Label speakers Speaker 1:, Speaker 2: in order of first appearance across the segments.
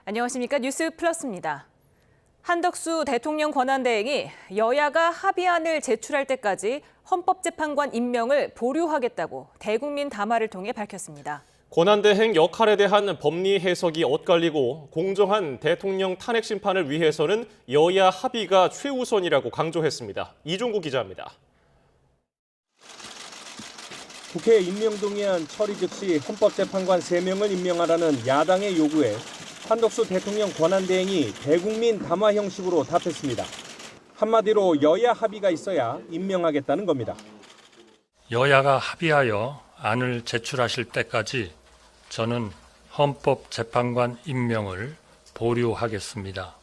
Speaker 1: 안녕하십니까. 뉴스 플러스입니다. 한덕수 대통령 권한대행이 여야가 합의안을 제출할 때까지 헌법재판관 임명을 보류하겠다고 대국민 담화를 통해 밝혔습니다.
Speaker 2: 권한대행 역할에 대한 법리 해석이 엇갈리고 공정한 대통령 탄핵 심판을 위해서는 여야 합의가 최우선이라고 강조했습니다. 이종구 기자입니다.
Speaker 3: 국회 임명동의안 처리 즉시 헌법재판관 3명을 임명하라는 야당의 요구에 한덕수 대통령 권한대행이 대국민 담화 형식으로 답했습니다. 한마디로 여야 합의가 있어야 임명하겠다는 겁니다.
Speaker 4: 여야가 합의하여 안을 제출하실 때까지 저는 헌법재판관 임명을 보류하겠습니다.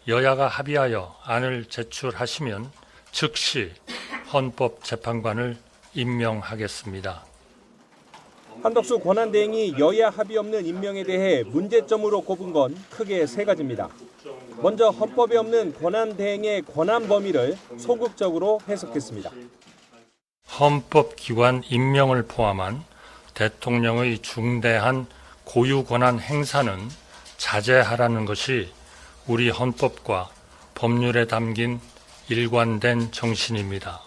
Speaker 4: 여야가 합의하여 안을 제출하시면 즉시 헌법재판관을 임명하겠습니다.
Speaker 3: 한덕수 권한대행이 여야 합의 없는 임명에 대해 문제점으로 꼽은 건 크게 3가지입니다. 먼저 헌법에 없는 권한대행의 권한 범위를 소극적으로 해석했습니다.
Speaker 4: 헌법기관 임명을 포함한 대통령의 중대한 고유권한 행사는 자제하라는 것이 우리 헌법과 법률에 담긴 일관된 정신입니다.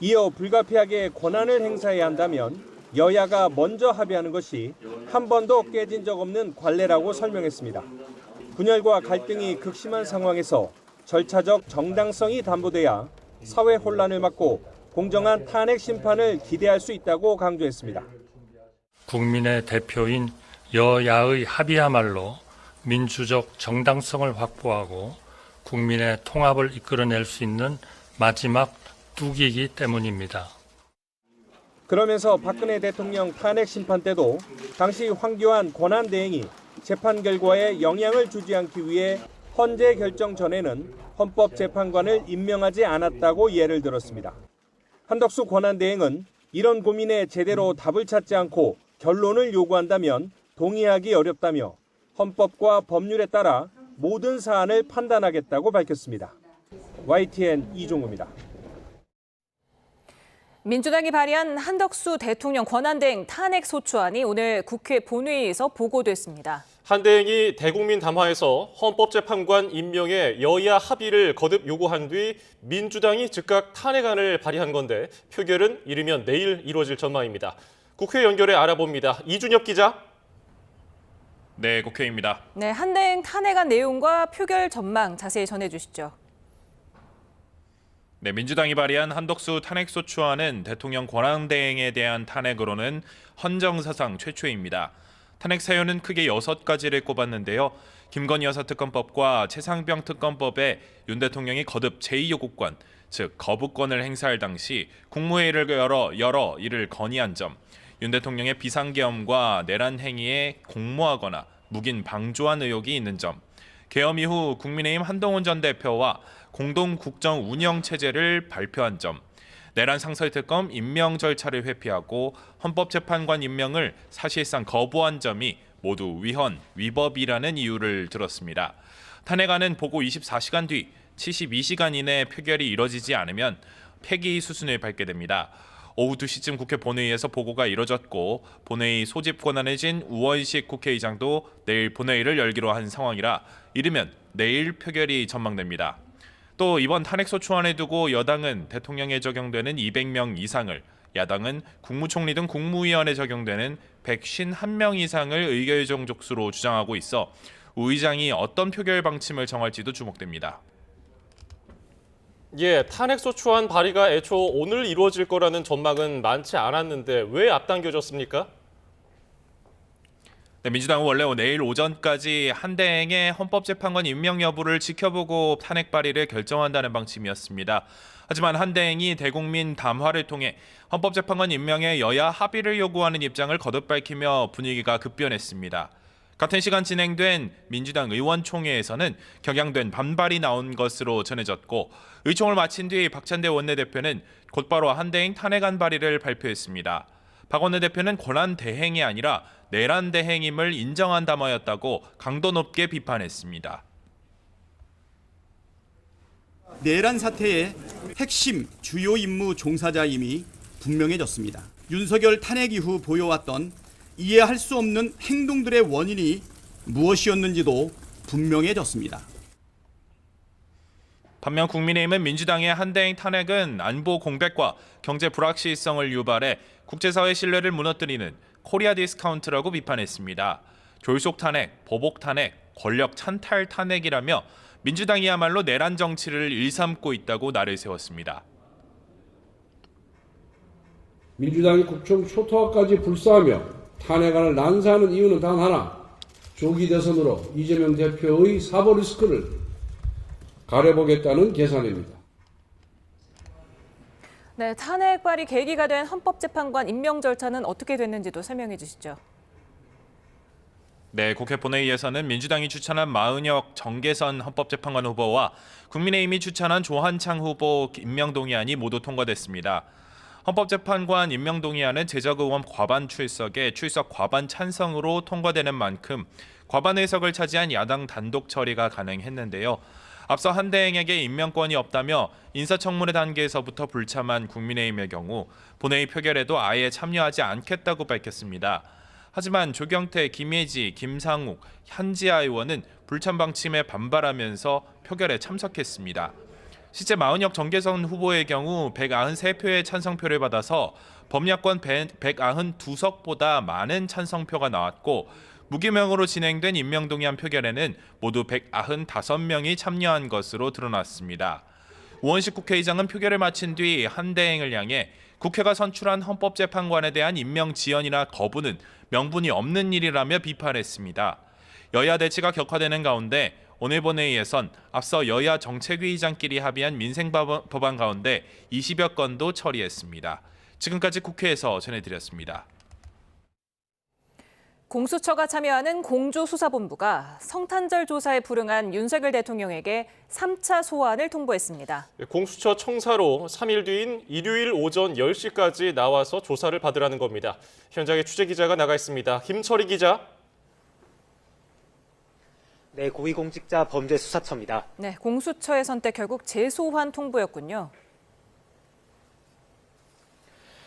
Speaker 3: 이어 불가피하게 권한을 행사해야 한다면 여야가 먼저 합의하는 것이 한 번도 깨진 적 없는 관례라고 설명했습니다. 분열과 갈등이 극심한 상황에서 절차적 정당성이 담보돼야 사회 혼란을 막고 공정한 탄핵 심판을 기대할 수 있다고 강조했습니다.
Speaker 4: 국민의 대표인 여야의 합의야말로 민주적 정당성을 확보하고 국민의 통합을 이끌어낼 수 있는 마지막 뚝이기 때문입니다.
Speaker 3: 그러면서 박근혜 대통령 탄핵 심판 때도 당시 황교안 권한대행이 재판 결과에 영향을 주지 않기 위해 헌재 결정 전에는 헌법재판관을 임명하지 않았다고 예를 들었습니다. 한덕수 권한대행은 이런 고민에 제대로 답을 찾지 않고 결론을 요구한다면 동의하기 어렵다며 헌법과 법률에 따라 모든 사안을 판단하겠다고 밝혔습니다. YTN 이종구입니다.
Speaker 1: 민주당이 발의한 한덕수 대통령 권한대행 탄핵 소추안이 오늘 국회 본회의에서 보고됐습니다.
Speaker 2: 한 대행이 대국민 담화에서 헌법재판관 임명에 여야 합의를 거듭 요구한 뒤 민주당이 즉각 탄핵안을 발의한 건데 표결은 이르면 내일 이루어질 전망입니다. 국회 연결해 알아봅니다. 이준엽 기자.
Speaker 5: 네, 국회입니다.
Speaker 1: 네, 한대행 탄핵안 내용과 표결 전망 자세히 전해주시죠.
Speaker 5: 네, 민주당이 발의한 한덕수 탄핵소추안은 대통령 권한대행에 대한 탄핵으로는 헌정사상 최초입니다. 탄핵 사유는 크게 6가지를 꼽았는데요. 김건희 여사특검법과 최상병 특검법에 윤 대통령이 거듭 제2요구권, 즉 거부권을 행사할 당시 국무회의를 열어 이를 건의한 점, 윤 대통령의 비상계엄과 내란 행위에 공모하거나 묵인 방조한 의혹이 있는 점, 계엄 이후 국민의힘 한동훈 전 대표와 공동 국정 운영 체제를 발표한 점, 내란 상설특검 임명 절차를 회피하고 헌법재판관 임명을 사실상 거부한 점이 모두 위헌, 위법이라는 이유를 들었습니다. 탄핵안은 보고 24시간 뒤 72시간 이내 표결이 이뤄지지 않으면 폐기 수순을 밟게 됩니다. 오후 2시쯤 국회 본회의에서 보고가 이뤄졌고 본회의 소집 권한을 진 우원식 국회의장도 내일 본회의를 열기로 한 상황이라 이르면 내일 표결이 전망됩니다. 또 이번 탄핵소추안에 두고 여당은 대통령에 적용되는 200명 이상을, 야당은 국무총리 등 국무위원에 적용되는 151명 이상을 의결정 족수로 주장하고 있어 우 의장이 어떤 표결 방침을 정할지도 주목됩니다.
Speaker 2: 예, 탄핵소추안 발의가 애초 오늘 이루어질 거라는 전망은 많지 않았는데 왜 앞당겨졌습니까?
Speaker 5: 네, 민주당은 원래 내일 오전까지 한대행의 헌법재판관 임명 여부를 지켜보고 탄핵 발의를 결정한다는 방침이었습니다. 하지만 한대행이 대국민 담화를 통해 헌법재판관 임명에 여야 합의를 요구하는 입장을 거듭 밝히며 분위기가 급변했습니다. 같은 시간 진행된 민주당 의원총회에서는 격양된 반발이 나온 것으로 전해졌고 의총을 마친 뒤 박찬대 원내대표는 곧바로 한대행 탄핵안 발의를 발표했습니다. 박 원내대표는 권한대행이 아니라 내란대행임을 인정한 담화였다고 강도 높게 비판했습니다.
Speaker 6: 내란 사태의 핵심 주요 임무 종사자임이 분명해졌습니다. 윤석열 탄핵 이후 보여왔던 이해할 수 없는 행동들의 원인이 무엇이었는지도 분명해졌습니다.
Speaker 5: 반면 국민의힘은 민주당의 한대행 탄핵은 안보 공백과 경제 불확실성을 유발해 국제사회 신뢰를 무너뜨리는 코리아 디스카운트라고 비판했습니다. 졸속 탄핵, 보복 탄핵, 권력 찬탈 탄핵이라며 민주당이야말로 내란 정치를 일삼고 있다고 날을 세웠습니다.
Speaker 7: 민주당이 국정 초토화까지 불사하며 탄핵안을 난사하는 이유는 단 하나, 조기 대선으로 이재명 대표의 사법 리스크를 가려보겠다는 계산입니다.
Speaker 1: 네, 탄핵 발의 계기가 된 헌법재판관 임명 절차는 어떻게 됐는지도 설명해 주시죠.
Speaker 5: 네, 국회 본회의에서는 민주당이 추천한 마은혁 정계선 헌법재판관 후보와 국민의힘이 추천한 조한창 후보 임명 동의안이 모두 통과됐습니다. 헌법재판관 임명 동의안은 재적 의원 과반 출석에 출석 과반 찬성으로 통과되는 만큼 과반 의석을 차지한 야당 단독 처리가 가능했는데요. 앞서 한대행에게 임명권이 없다며 인사청문회 단계에서부터 불참한 국민의힘의 경우 본회의 표결에도 아예 참여하지 않겠다고 밝혔습니다. 하지만 조경태, 김예지, 김상욱, 한지아 의원은 불참 방침에 반발하면서 표결에 참석했습니다. 실제 마은혁 정계선 후보의 경우 193표의 찬성표를 받아서 범야권 192석보다 많은 찬성표가 나왔고 무기명으로 진행된 임명동의안 표결에는 모두 195명이 참여한 것으로 드러났습니다. 우원식 국회의장은 표결을 마친 뒤 한대행을 향해 국회가 선출한 헌법재판관에 대한 임명 지연이나 거부는 명분이 없는 일이라며 비판했습니다. 여야 대치가 격화되는 가운데 오늘 본회의에선 앞서 여야 정책위의장끼리 합의한 민생법안 가운데 20여 건도 처리했습니다. 지금까지 국회에서 전해드렸습니다.
Speaker 1: 공수처가 참여하는 공조수사본부가 성탄절 조사에 불응한 윤석열 대통령에게 3차 소환을 통보했습니다.
Speaker 2: 공수처 청사로 3일 뒤인 일요일 오전 10시까지 나와서 조사를 받으라는 겁니다. 현장에 취재기자가 나가 있습니다. 김철희 기자.
Speaker 8: 네, 고위공직자 범죄수사처입니다.
Speaker 1: 네, 공수처의 선택 결국 재소환 통보였군요.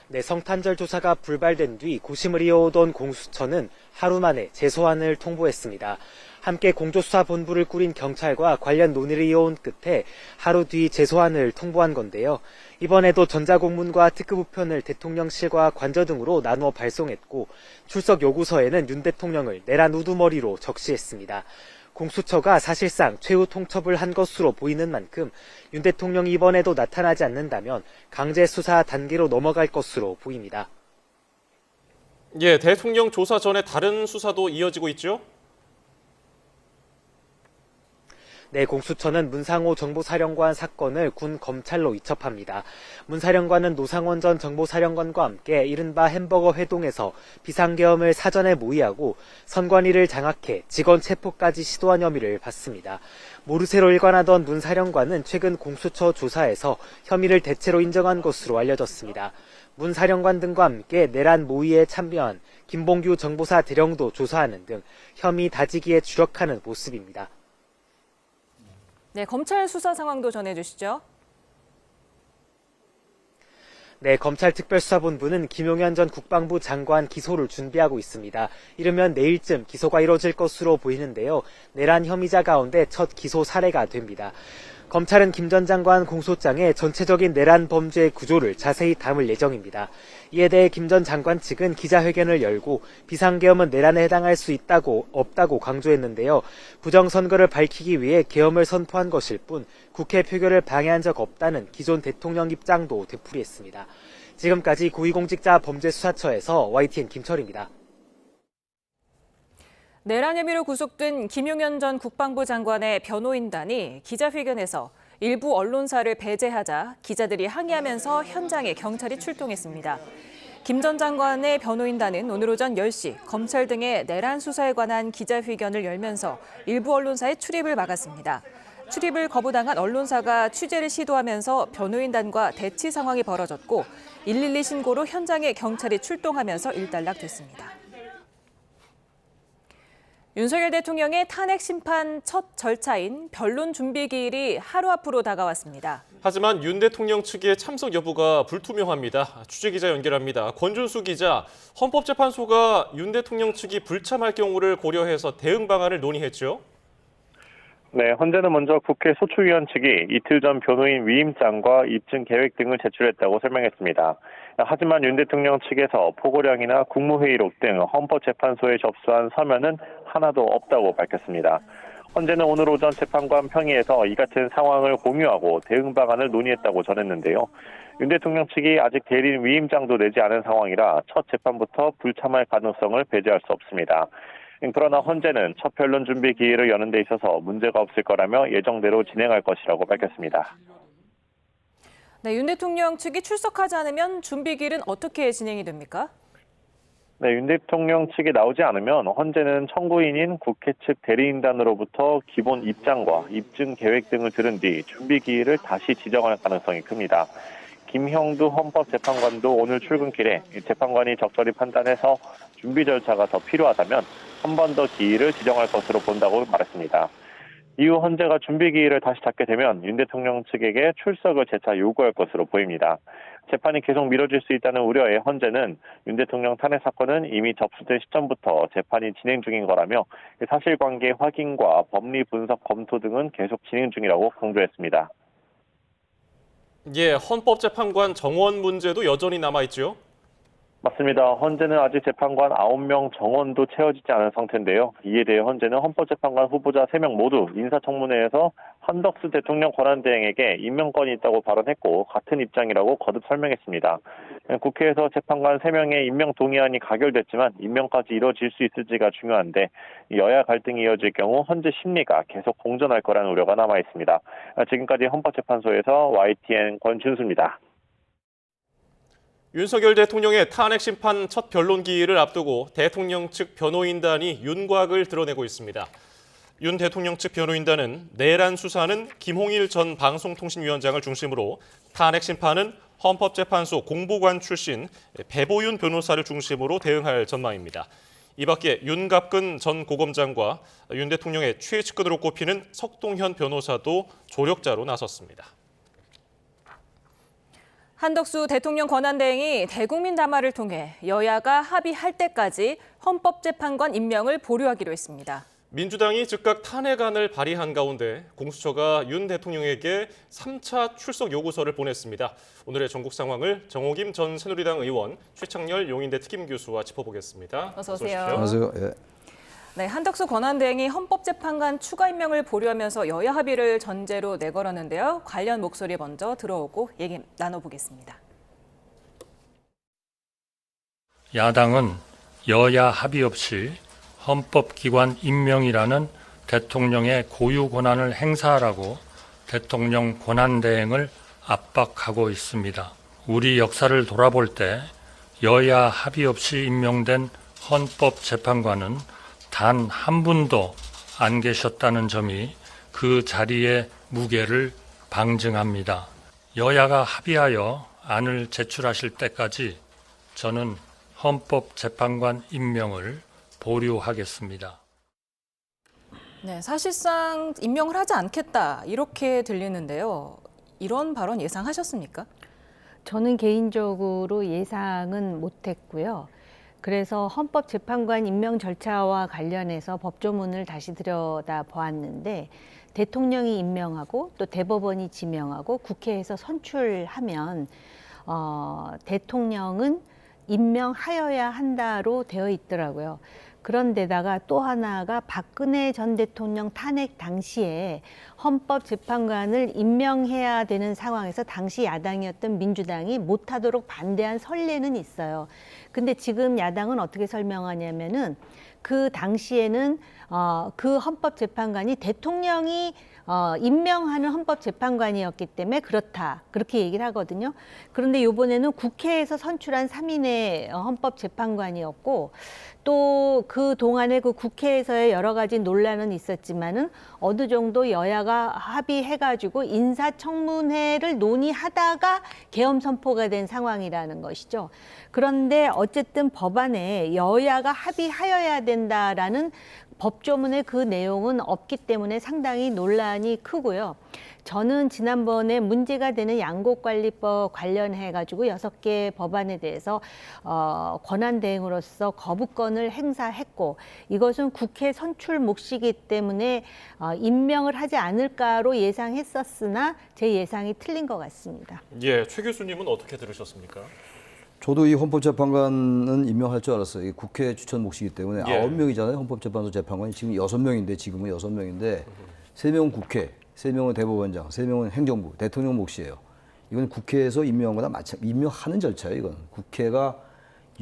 Speaker 8: 네, 성탄절 조사가 불발된 뒤 고심을 이어오던 공수처는 하루 만에 재소환을 통보했습니다. 함께 공조수사본부를 꾸린 경찰과 관련 논의를 이어온 끝에 하루 뒤 재소환을 통보한 건데요. 이번에도 전자공문과 특급 우편을 대통령실과 관저 등으로 나누어 발송했고 출석 요구서에는 윤 대통령을 내란 우두머리로 적시했습니다. 공수처가 사실상 최후 통첩을 한 것으로 보이는 만큼 윤 대통령이 이번에도 나타나지 않는다면 강제 수사 단계로 넘어갈 것으로 보입니다.
Speaker 2: 예, 대통령 조사 전에 다른 수사도 이어지고 있죠?
Speaker 8: 네, 공수처는 문상호 정보사령관 사건을 군 검찰로 이첩합니다. 문 사령관은 노상원 전 정보사령관과 함께 이른바 햄버거 회동에서 비상계엄을 사전에 모의하고 선관위를 장악해 직원 체포까지 시도한 혐의를 받습니다. 모르쇠로 일관하던 문 사령관은 최근 공수처 조사에서 혐의를 대체로 인정한 것으로 알려졌습니다. 문 사령관 등과 함께 내란 모의에 참여한 김봉규 정보사 대령도 조사하는 등 혐의 다지기에 주력하는 모습입니다.
Speaker 1: 네, 검찰 수사 상황도 전해주시죠.
Speaker 8: 네, 검찰특별수사본부는 김용현 전 국방부 장관 기소를 준비하고 있습니다. 이르면 내일쯤 기소가 이뤄질 것으로 보이는데요. 내란 혐의자 가운데 첫 기소 사례가 됩니다. 검찰은 김 전 장관 공소장에 전체적인 내란 범죄의 구조를 자세히 담을 예정입니다. 이에 대해 김 전 장관 측은 기자회견을 열고 비상계엄은 내란에 해당할 수 없다고 강조했는데요. 부정선거를 밝히기 위해 계엄을 선포한 것일 뿐 국회 표결을 방해한 적 없다는 기존 대통령 입장도 되풀이했습니다. 지금까지 고위공직자 범죄수사처에서 YTN 김철입니다.
Speaker 1: 내란 혐의로 구속된 김용현 전 국방부 장관의 변호인단이 기자회견에서 일부 언론사를 배제하자 기자들이 항의하면서 현장에 경찰이 출동했습니다. 김 전 장관의 변호인단은 오늘 오전 10시 검찰 등의 내란 수사에 관한 기자회견을 열면서 일부 언론사의 출입을 막았습니다. 출입을 거부당한 언론사가 취재를 시도하면서 변호인단과 대치 상황이 벌어졌고 112 신고로 현장에 경찰이 출동하면서 일단락됐습니다. 윤석열 대통령의 탄핵 심판 첫 절차인 변론 준비 기일이 하루 앞으로 다가왔습니다.
Speaker 2: 하지만 윤 대통령 측의 참석 여부가 불투명합니다. 취재기자 연결합니다. 권준수 기자, 헌법재판소가 윤 대통령 측이 불참할 경우를 고려해서 대응 방안을 논의했죠?
Speaker 9: 네, 헌재는 먼저 국회 소추위원 측이 이틀 전 변호인 위임장과 입증 계획 등을 제출했다고 설명했습니다. 하지만 윤 대통령 측에서 포고량이나 국무회의록 등 헌법재판소에 접수한 서면은 하나도 없다고 밝혔습니다. 헌재는 오늘 오전 재판관 평의에서 이 같은 상황을 공유하고 대응 방안을 논의했다고 전했는데요. 윤 대통령 측이 아직 대리인 위임장도 내지 않은 상황이라 첫 재판부터 불참할 가능성을 배제할 수 없습니다. 그러나 헌재는 첫 변론 준비 기일을 여는 데 있어서 문제가 없을 거라며 예정대로 진행할 것이라고 밝혔습니다.
Speaker 1: 네, 윤 대통령 측이 출석하지 않으면 준비 기일은 어떻게 진행이 됩니까?
Speaker 9: 네, 윤 대통령 측이 나오지 않으면 헌재는 청구인인 국회 측 대리인단으로부터 기본 입장과 입증 계획 등을 들은 뒤 준비 기일을 다시 지정할 가능성이 큽니다. 김형두 헌법재판관도 오늘 출근길에 재판관이 적절히 판단해서 준비 절차가 더 필요하다면 한 번 더 기일을 지정할 것으로 본다고 말했습니다. 이후 헌재가 준비 기일을 다시 잡게 되면 윤 대통령 측에게 출석을 재차 요구할 것으로 보입니다. 재판이 계속 미뤄질 수 있다는 우려에 헌재는 윤 대통령 탄핵 사건은 이미 접수된 시점부터 재판이 진행 중인 거라며 사실관계 확인과 법리 분석 검토 등은 계속 진행 중이라고 강조했습니다.
Speaker 2: 예, 헌법재판관 정원 문제도 여전히 남아있죠?
Speaker 9: 맞습니다. 헌재는 아직 재판관 9명 정원도 채워지지 않은 상태인데요. 이에 대해 헌재는 헌법재판관 후보자 3명 모두 인사청문회에서 한덕수 대통령 권한대행에게 임명권이 있다고 발언했고 같은 입장이라고 거듭 설명했습니다. 국회에서 재판관 3명의 임명 동의안이 가결됐지만 임명까지 이뤄질 수 있을지가 중요한데 여야 갈등이 이어질 경우 헌재 심리가 계속 공전할 거라는 우려가 남아 있습니다. 지금까지 헌법재판소에서 YTN 권준수입니다.
Speaker 2: 윤석열 대통령의 탄핵 심판 첫 변론 기일을 앞두고 대통령 측 변호인단이 윤곽을 드러내고 있습니다. 윤 대통령 측 변호인단은 내란 수사는 김홍일 전 방송통신위원장을 중심으로 탄핵 심판은 헌법재판소 공보관 출신 배보윤 변호사를 중심으로 대응할 전망입니다. 이 밖에 윤갑근 전 고검장과 윤 대통령의 최측근으로 꼽히는 석동현 변호사도 조력자로 나섰습니다.
Speaker 1: 한덕수 대통령 권한대행이 대국민 담화를 통해 여야가 합의할 때까지 헌법재판관 임명을 보류하기로 했습니다.
Speaker 2: 민주당이 즉각 탄핵안을 발의한 가운데 공수처가 윤 대통령에게 3차 출석 요구서를 보냈습니다. 오늘의 전국 상황을 정호김 전 새누리당 의원, 최창렬 용인대 특임교수와 짚어보겠습니다.
Speaker 1: 어서 오세요.
Speaker 10: 안녕하세요. 예.
Speaker 1: 네, 한덕수 권한대행이 헌법재판관 추가 임명을 보류하면서 여야 합의를 전제로 내걸었는데요. 관련 목소리 먼저 들어오고 얘기 나눠보겠습니다.
Speaker 4: 야당은 여야 합의 없이 헌법기관 임명이라는 대통령의 고유 권한을 행사하라고 대통령 권한대행을 압박하고 있습니다. 우리 역사를 돌아볼 때 여야 합의 없이 임명된 헌법재판관은 단 한 분도 안 계셨다는 점이 그 자리의 무게를 방증합니다. 여야가 합의하여 안을 제출하실 때까지 저는 헌법재판관 임명을 보류하겠습니다.
Speaker 1: 네, 사실상 임명을 하지 않겠다 이렇게 들리는데요. 이런 발언 예상하셨습니까?
Speaker 11: 저는 개인적으로 예상은 못했고요. 그래서 헌법재판관 임명 절차와 관련해서 법조문을 다시 들여다보았는데 대통령이 임명하고 또 대법원이 지명하고 국회에서 선출하면 대통령은 임명하여야 한다로 되어 있더라고요. 그런데다가 또 하나가 박근혜 전 대통령 탄핵 당시에 헌법재판관을 임명해야 되는 상황에서 당시 야당이었던 민주당이 못하도록 반대한 선례는 있어요. 근데 지금 야당은 어떻게 설명하냐면은 그 당시에는 그 헌법재판관이 대통령이 임명하는 헌법재판관이었기 때문에 그렇다. 그렇게 얘기를 하거든요. 그런데 이번에는 국회에서 선출한 3인의 헌법재판관이었고 또 그 동안에 그 국회에서의 여러 가지 논란은 있었지만은 어느 정도 여야가 합의해가지고 인사청문회를 논의하다가 계엄 선포가 된 상황이라는 것이죠. 그런데 어쨌든 법안에 여야가 합의하여야 된다라는 법조문에 그 내용은 없기 때문에 상당히 논란이 크고요. 저는 지난번에 문제가 되는 양곡관리법 관련해 가지고 6개 법안에 대해서 권한대행으로서 거부권을 행사했고, 이것은 국회 선출 몫이기 때문에 임명을 하지 않을까로 예상했었으나 제 예상이 틀린 것 같습니다.
Speaker 2: 예, 최 교수님은 어떻게 들으셨습니까?
Speaker 10: 저도 이 헌법재판관은 임명할 줄 알았어요. 이 국회 추천 몫이기 때문에
Speaker 2: 예.
Speaker 10: 9명이잖아요. 헌법재판소 재판관이 지금 6명인데, 지금은 6명인데 3명은 국회, 3명은 대법원장, 3명은 행정부, 대통령 몫이에요. 이건 국회에서 임명한 거나 임명하는 절차예요. 이건 국회가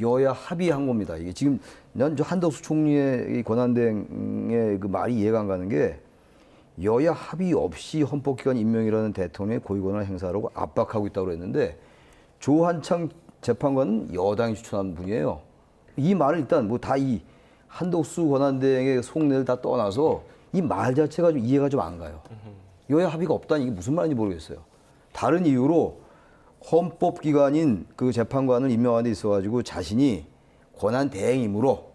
Speaker 10: 여야 합의한 겁니다. 이게 지금 난 저 한덕수 총리의 이 권한대행의 그 말이 이해가 안 가는 게, 여야 합의 없이 헌법기관 임명이라는 대통령의 고유권을 행사하라고 압박하고 있다고 그랬는데, 조한창 재판관은 여당이 추천한 분이에요. 이 말을 일단 뭐 다 이 한덕수 권한대행의 속내를 다 떠나서 이 말 자체가 좀 이해가 좀 안 가요. 여야 합의가 없다니 이게 무슨 말인지 모르겠어요. 다른 이유로 헌법기관인 그 재판관을 임명하는 데 있어가지고 자신이 권한대행이므로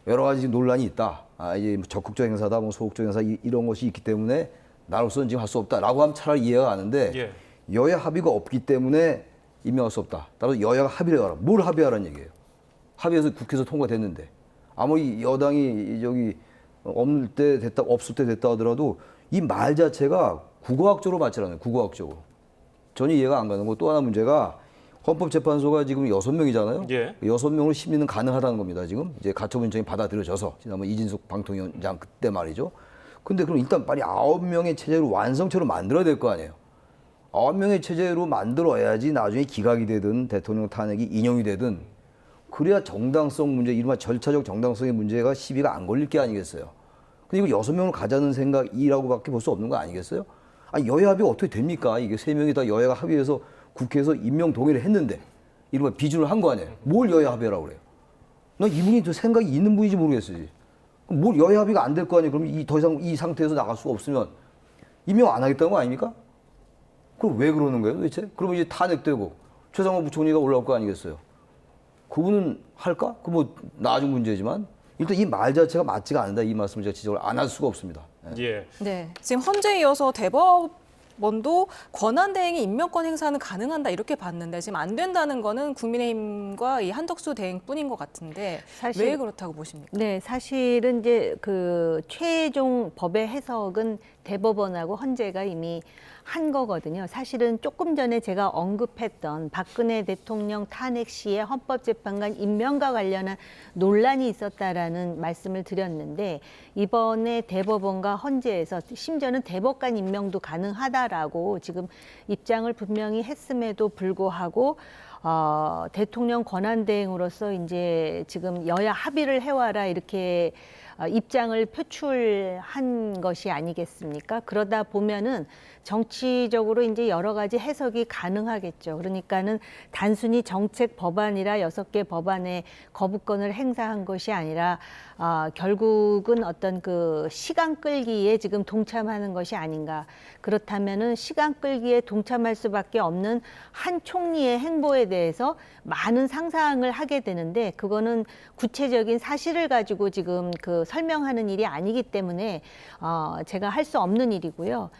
Speaker 10: 여러 가지 논란이 있다. 이제 적극적 행사다, 뭐 소극적 행사 이런 것이 있기 때문에 나로서는 지금 할 수 없다라고 하면 차라리 이해가 가는데,
Speaker 2: 예.
Speaker 10: 여야 합의가 없기 때문에 임명할 수 없다. 따라서 여야가 합의를 해라. 뭘 합의하라는 얘기예요. 합의해서 국회에서 통과됐는데, 아무리 여당이 저기 없을 때 됐다, 없을 때 됐다 하더라도 이 말 자체가 국어학적으로 맞지 않아요. 국어학적으로. 전혀 이해가 안 가는 거. 또 하나 문제가, 헌법재판소가 지금 6명이잖아요.
Speaker 2: 예.
Speaker 10: 6명으로 심리는 가능하다는 겁니다. 지금 이제 가처분 신청이 받아들여져서 지난번 이진숙 방통위원장 그때 말이죠. 근데 그럼 일단 빨리 9명의 체제로 완성체로 만들어야 될 거 아니에요. 9명의 체제로 만들어야지 나중에 기각이 되든 대통령 탄핵이 인용이 되든, 그래야 정당성 문제, 이른바 절차적 정당성의 문제가 시비가 안 걸릴 게 아니겠어요. 근데 이거 6명을 가자는 생각이라고밖에 볼 수 없는 거 아니겠어요? 아니, 여야 합의가 어떻게 됩니까? 이게 3명이 다 여야가 합의해서 국회에서 임명 동의를 했는데, 이른바 비준을 한 거 아니에요. 뭘 여야 합의라고 그래요? 난 이분이 저 생각이 있는 분인지 모르겠어요. 그럼 뭘 여야 합의가 안 될 거 아니에요? 그럼 더 이상 이 상태에서 나갈 수가 없으면 임명 안 하겠다는 거 아닙니까? 그럼 왜 그러는 거예요, 도대체? 그러면 이제 탄핵되고 최상호 부총리가 올라올 거 아니겠어요? 그분은 할까? 그 뭐 나중 문제지만 일단 이 말 자체가 맞지가 않는다. 이 말씀을 제가 지적을 안 할 수가 없습니다.
Speaker 2: 예.
Speaker 1: 네, 지금 헌재에 이어서 대법원도 권한대행이 임명권 행사는 가능한다 이렇게 봤는데, 지금 안 된다는 거는 국민의힘과 이 한덕수 대행뿐인 것 같은데, 왜 그렇다고 보십니까?
Speaker 11: 네, 사실은 이제 그 최종 법의 해석은 대법원하고 헌재가 이미 한 거거든요. 사실은 조금 전에 제가 언급했던 박근혜 대통령 탄핵 시에 헌법재판관 임명과 관련한 논란이 있었다라는 말씀을 드렸는데, 이번에 대법원과 헌재에서 심지어는 대법관 임명도 가능하다라고 지금 입장을 분명히 했음에도 불구하고 대통령 권한대행으로서 이제 지금 여야 합의를 해와라 이렇게 입장을 표출한 것이 아니겠습니까? 그러다 보면은 정치적으로 이제 여러 가지 해석이 가능하겠죠. 그러니까는 단순히 정책 법안이라 6개 법안에 거부권을 행사한 것이 아니라 결국은 어떤 그 시간 끌기에 지금 동참하는 것이 아닌가. 그렇다면은 시간 끌기에 동참할 수밖에 없는 한 총리의 행보에 대해서 많은 상상을 하게 되는데, 그거는 구체적인 사실을 가지고 지금 그 설명하는 일이 아니기 때문에 제가 할 수 없는 일이고요.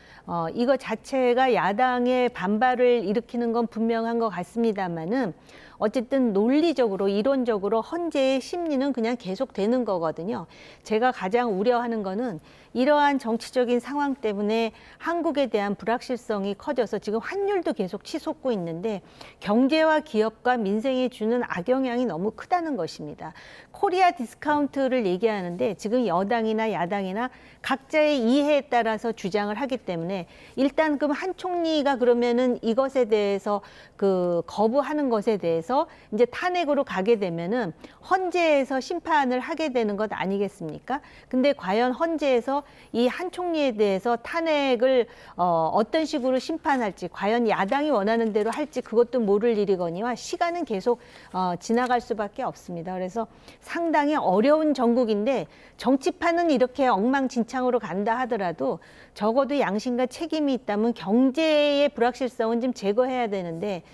Speaker 11: 이거 자체가 야당의 반발을 일으키는 건 분명한 것 같습니다만은, 어쨌든 논리적으로 이론적으로 헌재의 심리는 그냥 계속되는 거거든요. 제가 가장 우려하는 거는 이러한 정치적인 상황 때문에 한국에 대한 불확실성이 커져서 지금 환율도 계속 치솟고 있는데, 경제와 기업과 민생에 주는 악영향이 너무 크다는 것입니다. 코리아 디스카운트를 얘기하는데 지금 여당이나 야당이나 각자의 이해에 따라서 주장을 하기 때문에, 일단 그럼 한 총리가 그러면은 이것에 대해서 그 거부하는 것에 대해서 이제 탄핵으로 가게 되면은 헌재에서 심판을 하게 되는 것 아니겠습니까? 근데 과연 헌재에서 이 한 총리에 대해서 탄핵을 어떤 식으로 심판할지, 과연 야당이 원하는 대로 할지 그것도 모를 일이거니와 시간은 계속 지나갈 수밖에 없습니다. 그래서 상당히 어려운 정국인데, 정치판은 이렇게 엉망진창으로 간다 하더라도 적어도 양심과 책임이 있다면 경제의 불확실성은 좀 제거해야 되는데,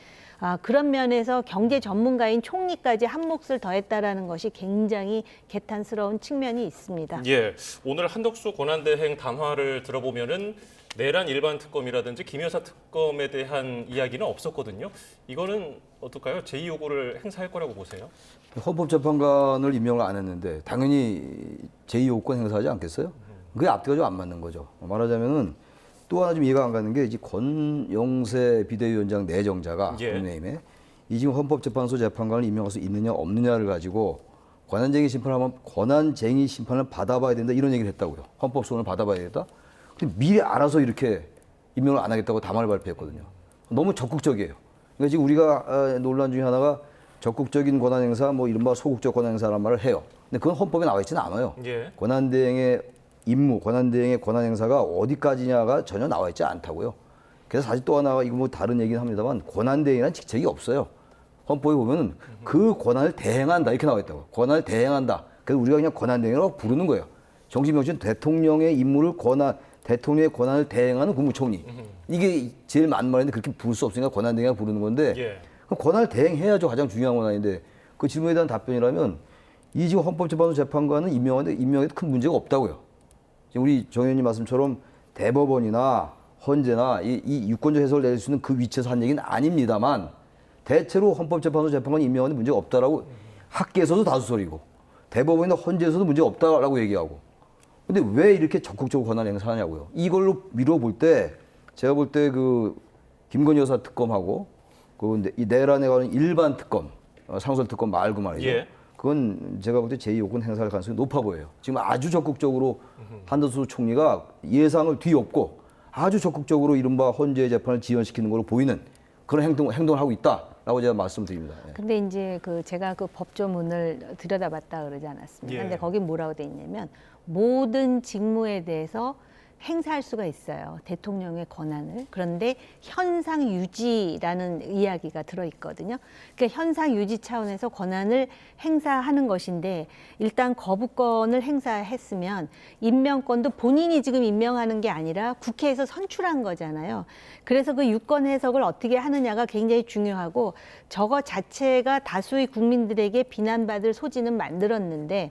Speaker 11: 그런 면에서 경제 전문가인 총리까지 한 몫을 더했다라는 것이 굉장히 개탄스러운 측면이 있습니다.
Speaker 2: 예, 오늘 한덕수 권한대행談話를 들어보면은 내란 일반 특검이라든지 김 여사 특검에 대한 이야기는 없었거든요. 이거는 어떨까요? 제2요구를 행사할 거라고 보세요?
Speaker 10: 헌법재판관을 임명을 안 했는데 당연히 제2요구권 행사하지 않겠어요? 그게 앞뒤가 좀 안 맞는 거죠. 말하자면은 또 하나 좀 이해가 안 가는 게 이제 권영세 비대위원장 내정자가 국민의힘에 이 지금 헌법재판소 재판관을 임명할 수 있느냐 없느냐를 가지고 권한쟁의 심판하면 권한쟁의 심판을 받아봐야 된다 이런 얘기를 했다고요. 헌법소원을 받아봐야 되겠다. 근데 미리 알아서 이렇게 임명을 안 하겠다고 담화를 발표했거든요. 너무 적극적이에요. 그러니까 지금 우리가 논란 중에 하나가 적극적인 권한 행사, 뭐 이른바 소극적 권한 행사라는 말을 해요. 근데 그건 헌법에 나와 있지는 않아요. 권한대행의 임무, 권한대행의 권한 행사가 어디까지냐가 전혀 나와 있지 않다고요. 그래서 사실 또 하나가 이거 뭐 다른 얘기는 합니다만 권한대행이라는 직책이 없어요. 헌법에 보면은 그 권한을 대행한다 이렇게 나와 있다고. 권한을 대행한다. 그래서 우리가 그냥 권한대행이라고 부르는 거예요. 정신병신 대통령의 임무를 대통령의 권한을 대행하는 국무총리. 이게 제일 맞는 말인데 그렇게 부를 수 없으니까 권한대행이라고 부르는 건데 그럼 권한을 대행해야죠. 가장 중요한 권한인데 그 질문에 대한 답변이라면 이 지금 헌법재판소 재판관은 임명에도 큰 문제가 없다고요. 우리 정 의원님 말씀처럼 대법원이나 헌재나 이 유권적 해석을 내릴 수 있는 그 위치에서 한 얘기는 아닙니다만 대체로 헌법재판소 재판관 임명하는 문제가 없다라고 학계에서도 다수설이고 대법원이나 헌재에서도 문제가 없다라고 얘기하고 근데 왜 이렇게 적극적으로 권한 행사하냐고요. 이걸로 미뤄볼 때 제가 볼 때 그 김건희 여사 특검하고 이 내란에 관한 일반 특검, 상설 특검 말고 말이죠. 그건 제가 볼 때 제2요구권 행사할 가능성이 높아 보여요. 지금 아주 적극적으로 한덕수 총리가 예상을 뒤엎고 아주 적극적으로 이른바 헌재 재판을 지연시키는 걸로 보이는 그런 행동을 하고 있다라고 제가 말씀드립니다.
Speaker 11: 근데 이제 제가 그 법조문을 들여다봤다 그러지 않았습니까? 근데 거기 뭐라고 돼 있냐면 모든 직무에 대해서 행사할 수가 있어요. 대통령의 권한을. 그런데 현상 유지라는 이야기가 들어있거든요. 그러니까 현상 유지 차원에서 권한을 행사하는 것인데 일단 거부권을 행사했으면 임명권도 본인이 지금 임명하는 게 아니라 국회에서 선출한 거잖아요. 그래서 그 유권 해석을 어떻게 하느냐가 굉장히 중요하고 저거 자체가 다수의 국민들에게 비난받을 소지는 만들었는데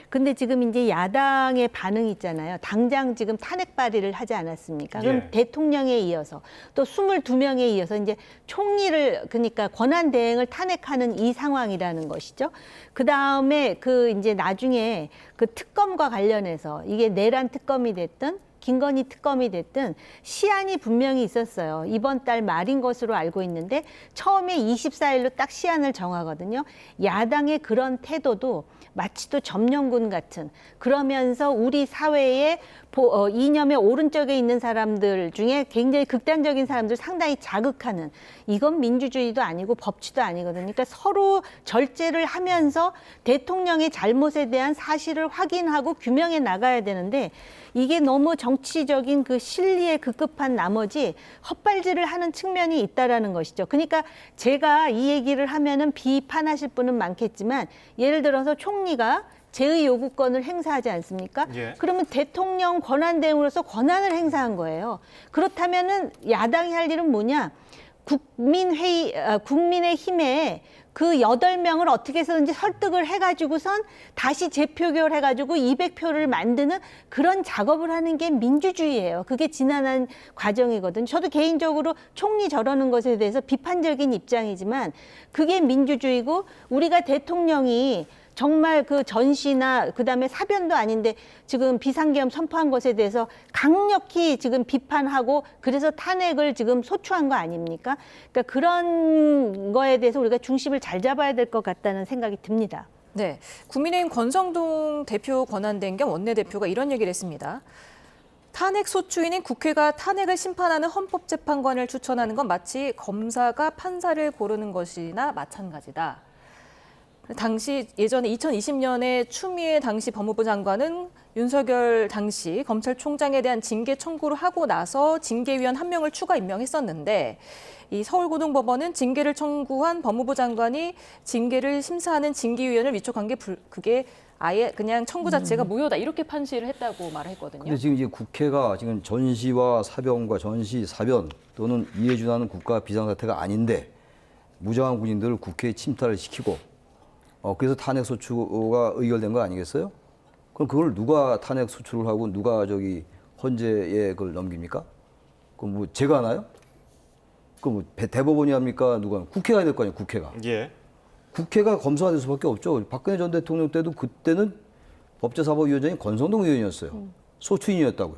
Speaker 11: 근데 지금 이제 야당의 반응이 있잖아요. 당장 지금 탄핵 발의를 하지 않았습니까? 그럼 대통령에 이어서 또 22명에 이어서 이제 총리를 그러니까 권한 대행을 탄핵하는 이 상황이라는 것이죠. 그다음에 이제 나중에 그 특검과 관련해서 이게 내란 특검이 됐든 김건희 특검이 됐든 시한이 분명히 있었어요. 이번 달 말인 것으로 알고 있는데 처음에 24일로 딱 시한을 정하거든요. 야당의 그런 태도도 마치 또 점령군 같은 그러면서 우리 사회의 이념의 오른쪽에 있는 사람들 중에 굉장히 극단적인 사람들 상당히 자극하는 이건 민주주의도 아니고 법치도 아니거든요. 그러니까 서로 절제를 하면서 대통령의 잘못에 대한 사실을 확인하고 규명해 나가야 되는데 이게 너무 정치적인 그 실리에 급급한 나머지 헛발질을 하는 측면이 있다라는 것이죠. 그러니까 제가 이 얘기를 하면은 비판하실 분은 많겠지만 예를 들어서 총리가 제의 요구권을 행사하지 않습니까? 그러면 대통령 권한대행으로서 권한을 행사한 거예요. 그렇다면은 야당이 할 일은 뭐냐? 국민의힘에 그 8명을 어떻게 해서든지 설득을 해가지고선 다시 재표결 해가지고 200표를 만드는 그런 작업을 하는 게 민주주의예요. 그게 지난한 과정이거든요. 저도 개인적으로 총리 저러는 것에 대해서 비판적인 입장이지만 그게 민주주의고 우리가 대통령이 정말 그 전시나 그다음에 사변도 아닌데 지금 비상계엄 선포한 것에 대해서 강력히 지금 비판하고 그래서 탄핵을 지금 소추한 거 아닙니까? 그러니까 그런 거에 대해서 우리가 중심을 잘 잡아야 될 것 같다는 생각이 듭니다.
Speaker 1: 네, 국민의힘 권성동 대표 권한대행 겸 원내대표가 이런 얘기를 했습니다. 탄핵 소추인인 국회가 탄핵을 심판하는 헌법재판관을 추천하는 건 마치 검사가 판사를 고르는 것이나 마찬가지다. 당시 예전에 2020년에 추미애 당시 법무부 장관은 윤석열 당시 검찰총장에 대한 징계 청구를 하고 나서 징계위원 1명을 추가 임명했었는데 이 서울고등법원은 징계를 청구한 법무부 장관이 징계를 심사하는 징계위원을 위촉한 게 그게 아예 그냥 청구 자체가 무효다 이렇게 판시를 했다고 말했거든요.
Speaker 10: 근데 지금 이제 국회가 지금 전시와 사변과 전시, 사변 또는 이해 준하는 국가 비상사태가 아닌데 무장한 군인들을 국회에 침탈을 시키고 그래서 탄핵 소추가 의결된 거 아니겠어요? 그럼 그걸 누가 탄핵 소추를 하고 누가 헌재에 그걸 넘깁니까? 그럼 뭐 제가 하나요? 그럼 뭐 대법원이 합니까? 누가? 국회가 해야 될 거 아니에요, 국회가.
Speaker 2: 예.
Speaker 10: 국회가 검사가 될 수밖에 없죠. 박근혜 전 대통령 때도 그때는 법제사법위원장이 권성동 의원이었어요. 소추인이었다고요.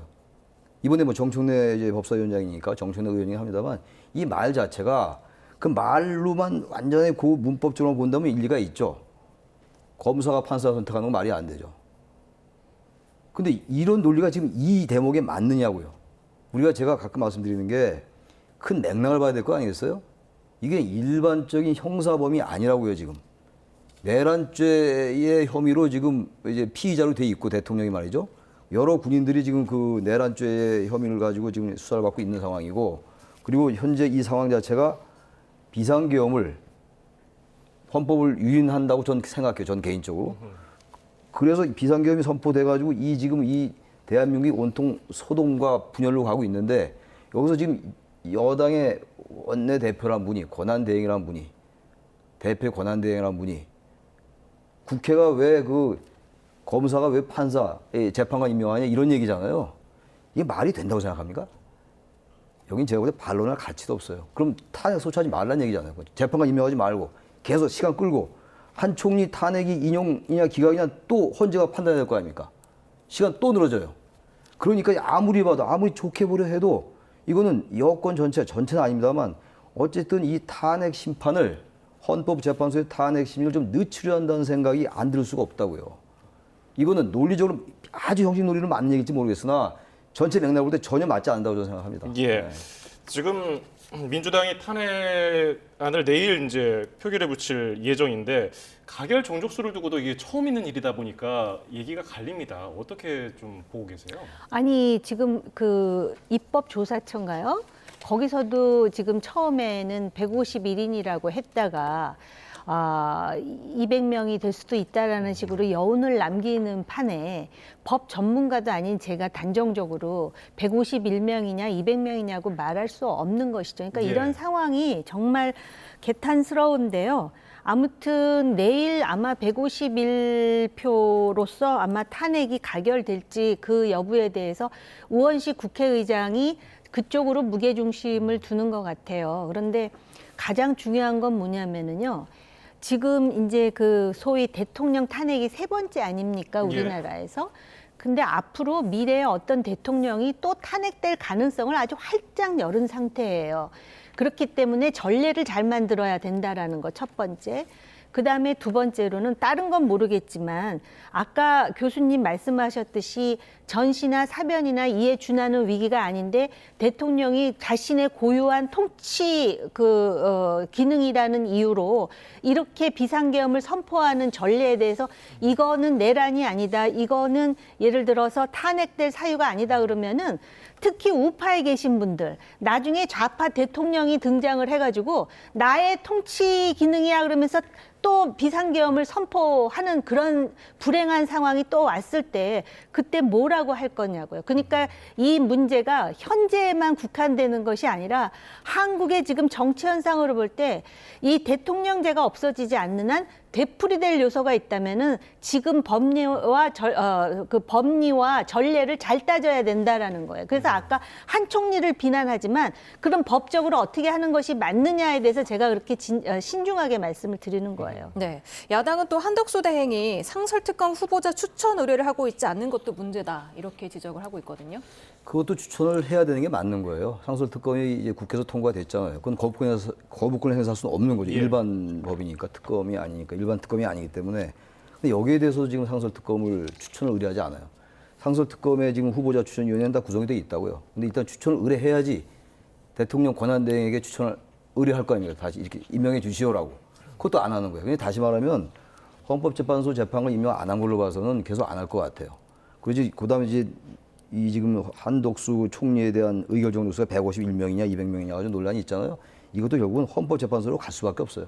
Speaker 10: 이번에 뭐 정청래 이제 법사위원장이니까 정청래 의원이 합니다만 이 말 자체가 그 말로만 완전히 그 문법적으로 본다면 일리가 있죠. 검사가 판사 선택하는 건 말이 안 되죠. 근데 이런 논리가 지금 이 대목에 맞느냐고요. 우리가 제가 가끔 말씀드리는 게 큰 맥락을 봐야 될 거 아니겠어요? 이게 일반적인 형사범이 아니라고요, 지금. 내란죄의 혐의로 지금 이제 피의자로 돼 있고 대통령이 말이죠. 여러 군인들이 지금 그 내란죄의 혐의를 가지고 지금 수사를 받고 있는 상황이고 그리고 현재 이 상황 자체가 비상계엄을 헌법을 유인한다고 저는 생각해요. 전 개인적으로. 그래서 비상계엄이 선포돼가지고 지금 이 대한민국이 온통 소동과 분열로 가고 있는데 여기서 지금 여당의 원내대표란 분이 권한대행이란 분이 대표 권한대행이란 분이 국회가 왜 검사가 왜 재판관 임명하냐 이런 얘기잖아요. 이게 말이 된다고 생각합니까? 여긴 제가 볼 때 반론할 가치도 없어요. 그럼 탄핵 소추하지 말라는 얘기잖아요. 재판관 임명하지 말고 계속 시간 끌고 한 총리 탄핵이 인용이냐 기각이냐 또 헌재가 판단해야 될 거 아닙니까? 시간 또 늘어져요. 그러니까 아무리 봐도 아무리 좋게 보려 해도 이거는 여권 전체는 아닙니다만 어쨌든 이 탄핵 심판을 헌법재판소의 탄핵 심리를 좀 늦추려 한다는 생각이 안 들 수가 없다고요. 이거는 논리적으로 아주 형식 논리로 맞는 얘기일지 모르겠으나 전체 맥락을 볼 때 전혀 맞지 않는다고 저는 생각합니다.
Speaker 2: 예.
Speaker 10: 네.
Speaker 2: 지금 민주당이 탄핵안을 내일 이제 표결에 붙일 예정인데 가결 정족수를 두고도 이게 처음 있는 일이다 보니까 얘기가 갈립니다. 어떻게 좀 보고 계세요?
Speaker 11: 아니 지금 그 입법조사처인가요? 거기서도 지금 처음에는 151인이라고 했다가 200명이 될 수도 있다라는 식으로 여운을 남기는 판에 법 전문가도 아닌 제가 단정적으로 151명이냐 200명이냐고 말할 수 없는 것이죠. 그러니까 이런 상황이 정말 개탄스러운데요. 아무튼 내일 아마 151표로서 아마 탄핵이 가결될지 그 여부에 대해서 우원식 국회의장이 그쪽으로 무게중심을 두는 것 같아요. 그런데 가장 중요한 건 뭐냐면은요. 지금 이제 그 소위 대통령 탄핵이 3번째 아닙니까? 우리나라에서. 근데 앞으로 미래의 어떤 대통령이 또 탄핵될 가능성을 아주 활짝 열은 상태예요. 그렇기 때문에 전례를 잘 만들어야 된다라는 거 첫 번째. 그다음에 두 번째로는 다른 건 모르겠지만 아까 교수님 말씀하셨듯이 전시나 사변이나 이에 준하는 위기가 아닌데 대통령이 자신의 고유한 통치 기능이라는 이유로 이렇게 비상계엄을 선포하는 전례에 대해서 이거는 내란이 아니다. 이거는 예를 들어서 탄핵될 사유가 아니다 그러면은 특히 우파에 계신 분들 나중에 좌파 대통령이 등장을 해가지고 나의 통치 기능이야 그러면서 또 비상계엄을 선포하는 그런 불행한 상황이 또 왔을 때 그때 뭐라고 할 거냐고요. 그러니까 이 문제가 현재에만 국한되는 것이 아니라 한국의 지금 정치 현상으로 볼 때 이 대통령제가 없어지지 않는 한 되풀이될 요소가 있다면은 지금 법리와 전례를 잘 따져야 된다라는 거예요. 그래서 아까 한 총리를 비난하지만 그럼 법적으로 어떻게 하는 것이 맞느냐에 대해서 제가 그렇게 신중하게 말씀을 드리는 거예요.
Speaker 1: 네, 야당은 또 한덕수 대행이 상설특검 후보자 추천 의뢰를 하고 있지 않는 것도 문제다 이렇게 지적을 하고 있거든요.
Speaker 10: 그것도 추천을 해야 되는 게 맞는 거예요. 상설특검이 이제 국회에서 통과됐잖아요. 그건 거부권을 행사할 수는 없는 거죠. 일반 법이니까 특검이 아니니까 일반 특검이 아니기 때문에. 근데 여기에 대해서 지금 상설특검을 추천을 의뢰하지 않아요. 상설특검에 지금 후보자 추천위원회는 다 구성이 돼 있다고요. 근데 일단 추천을 의뢰해야지 대통령 권한대행에게 추천을 의뢰할 거 아닙니까? 다시 이렇게 임명해 주시오라고. 그것도 안 하는 거예요. 근데 다시 말하면 헌법재판소 재판관 임명 안 한 걸로 봐서는 계속 안 할 것 같아요. 그러지 그다음에 이제 이 지금 한덕수 총리에 대한 의결 정도수가 151명이냐 200명이냐 가지고 논란이 있잖아요. 이것도 결국은 헌법재판소로 갈 수밖에 없어요.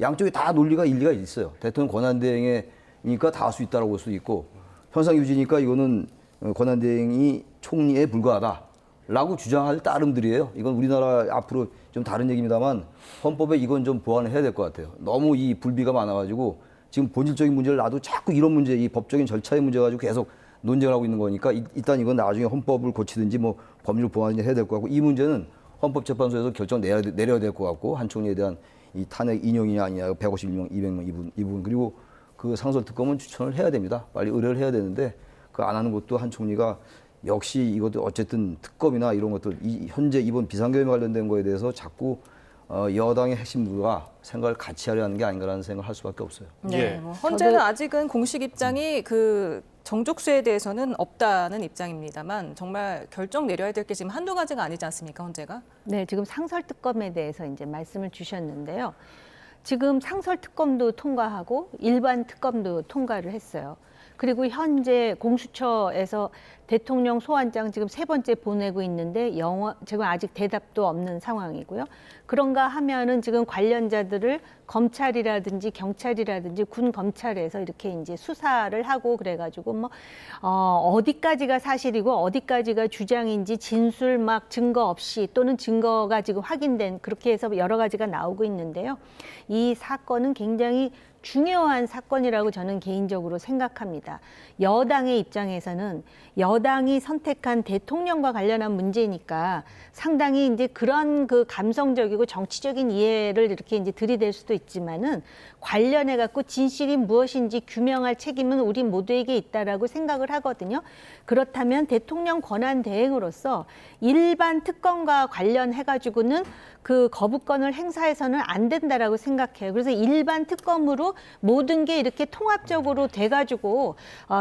Speaker 10: 양쪽에 다 논리가 일리가 있어요. 대통령 권한대행이니까 다 할 수 있다라고 볼 수도 있고 현상 유지니까 이거는 권한대행이 총리에 불과하다. 라고 주장할 따름들이에요. 이건 우리나라 앞으로 좀 다른 얘기입니다만 헌법에 이건 좀 보완을 해야 될 것 같아요. 너무 이 불비가 많아가지고 지금 본질적인 문제를 놔도 자꾸 이런 문제, 이 법적인 절차의 문제 가지고 계속 논쟁을 하고 있는 거니까 일단 이건 나중에 헌법을 고치든지 뭐 법률 보완을 해야 될 것 같고 이 문제는 헌법재판소에서 결정 내려야 될 것 같고 한 총리에 대한 이 탄핵 인용이냐 아니냐 151명, 200명 이 부분 그리고 그 상설특검은 추천을 해야 됩니다. 빨리 의뢰를 해야 되는데 그 안 하는 것도 한 총리가 역시 이것도 어쨌든 특검이나 이런 것들 현재 이번 비상계엄에 관련된 거에 대해서 자꾸 여당의 핵심부가 생각을 같이 하려 하는 게 아닌가라는 생각을 할 수밖에 없어요.
Speaker 1: 네, 뭐 헌재는 아직은 공식 입장이 그 정족수에 대해서는 없다는 입장입니다만 정말 결정 내려야 될 게 지금 한두 가지가 아니지 않습니까, 헌재가?
Speaker 11: 네, 지금 상설특검에 대해서 이제 말씀을 주셨는데요. 지금 상설특검도 통과하고 일반 특검도 통과를 했어요. 그리고 현재 공수처에서 대통령 소환장 지금 3번째 보내고 있는데 지금 아직 대답도 없는 상황이고요. 그런가 하면은 지금 관련자들을 검찰이라든지 경찰이라든지 군 검찰에서 이렇게 이제 수사를 하고 그래가지고 뭐 어디까지가 사실이고 어디까지가 주장인지 진술 막 증거 없이 또는 증거가 지금 확인된 그렇게 해서 여러 가지가 나오고 있는데요. 이 사건은 굉장히 중요한 사건이라고 저는 개인적으로 생각합니다. 여당의 입장에서는 여당이 선택한 대통령과 관련한 문제니까 상당히 이제 그런 그 감성적이고 정치적인 이해를 이렇게 이제 들이댈 수도 있지만은 관련해 갖고 진실이 무엇인지 규명할 책임은 우리 모두에게 있다라고 생각을 하거든요. 그렇다면 대통령 권한 대행으로서 일반 특검과 관련해 가지고는 그 거부권을 행사해서는 안 된다라고 생각해요. 그래서 일반 특검으로 모든 게 이렇게 통합적으로 돼가지고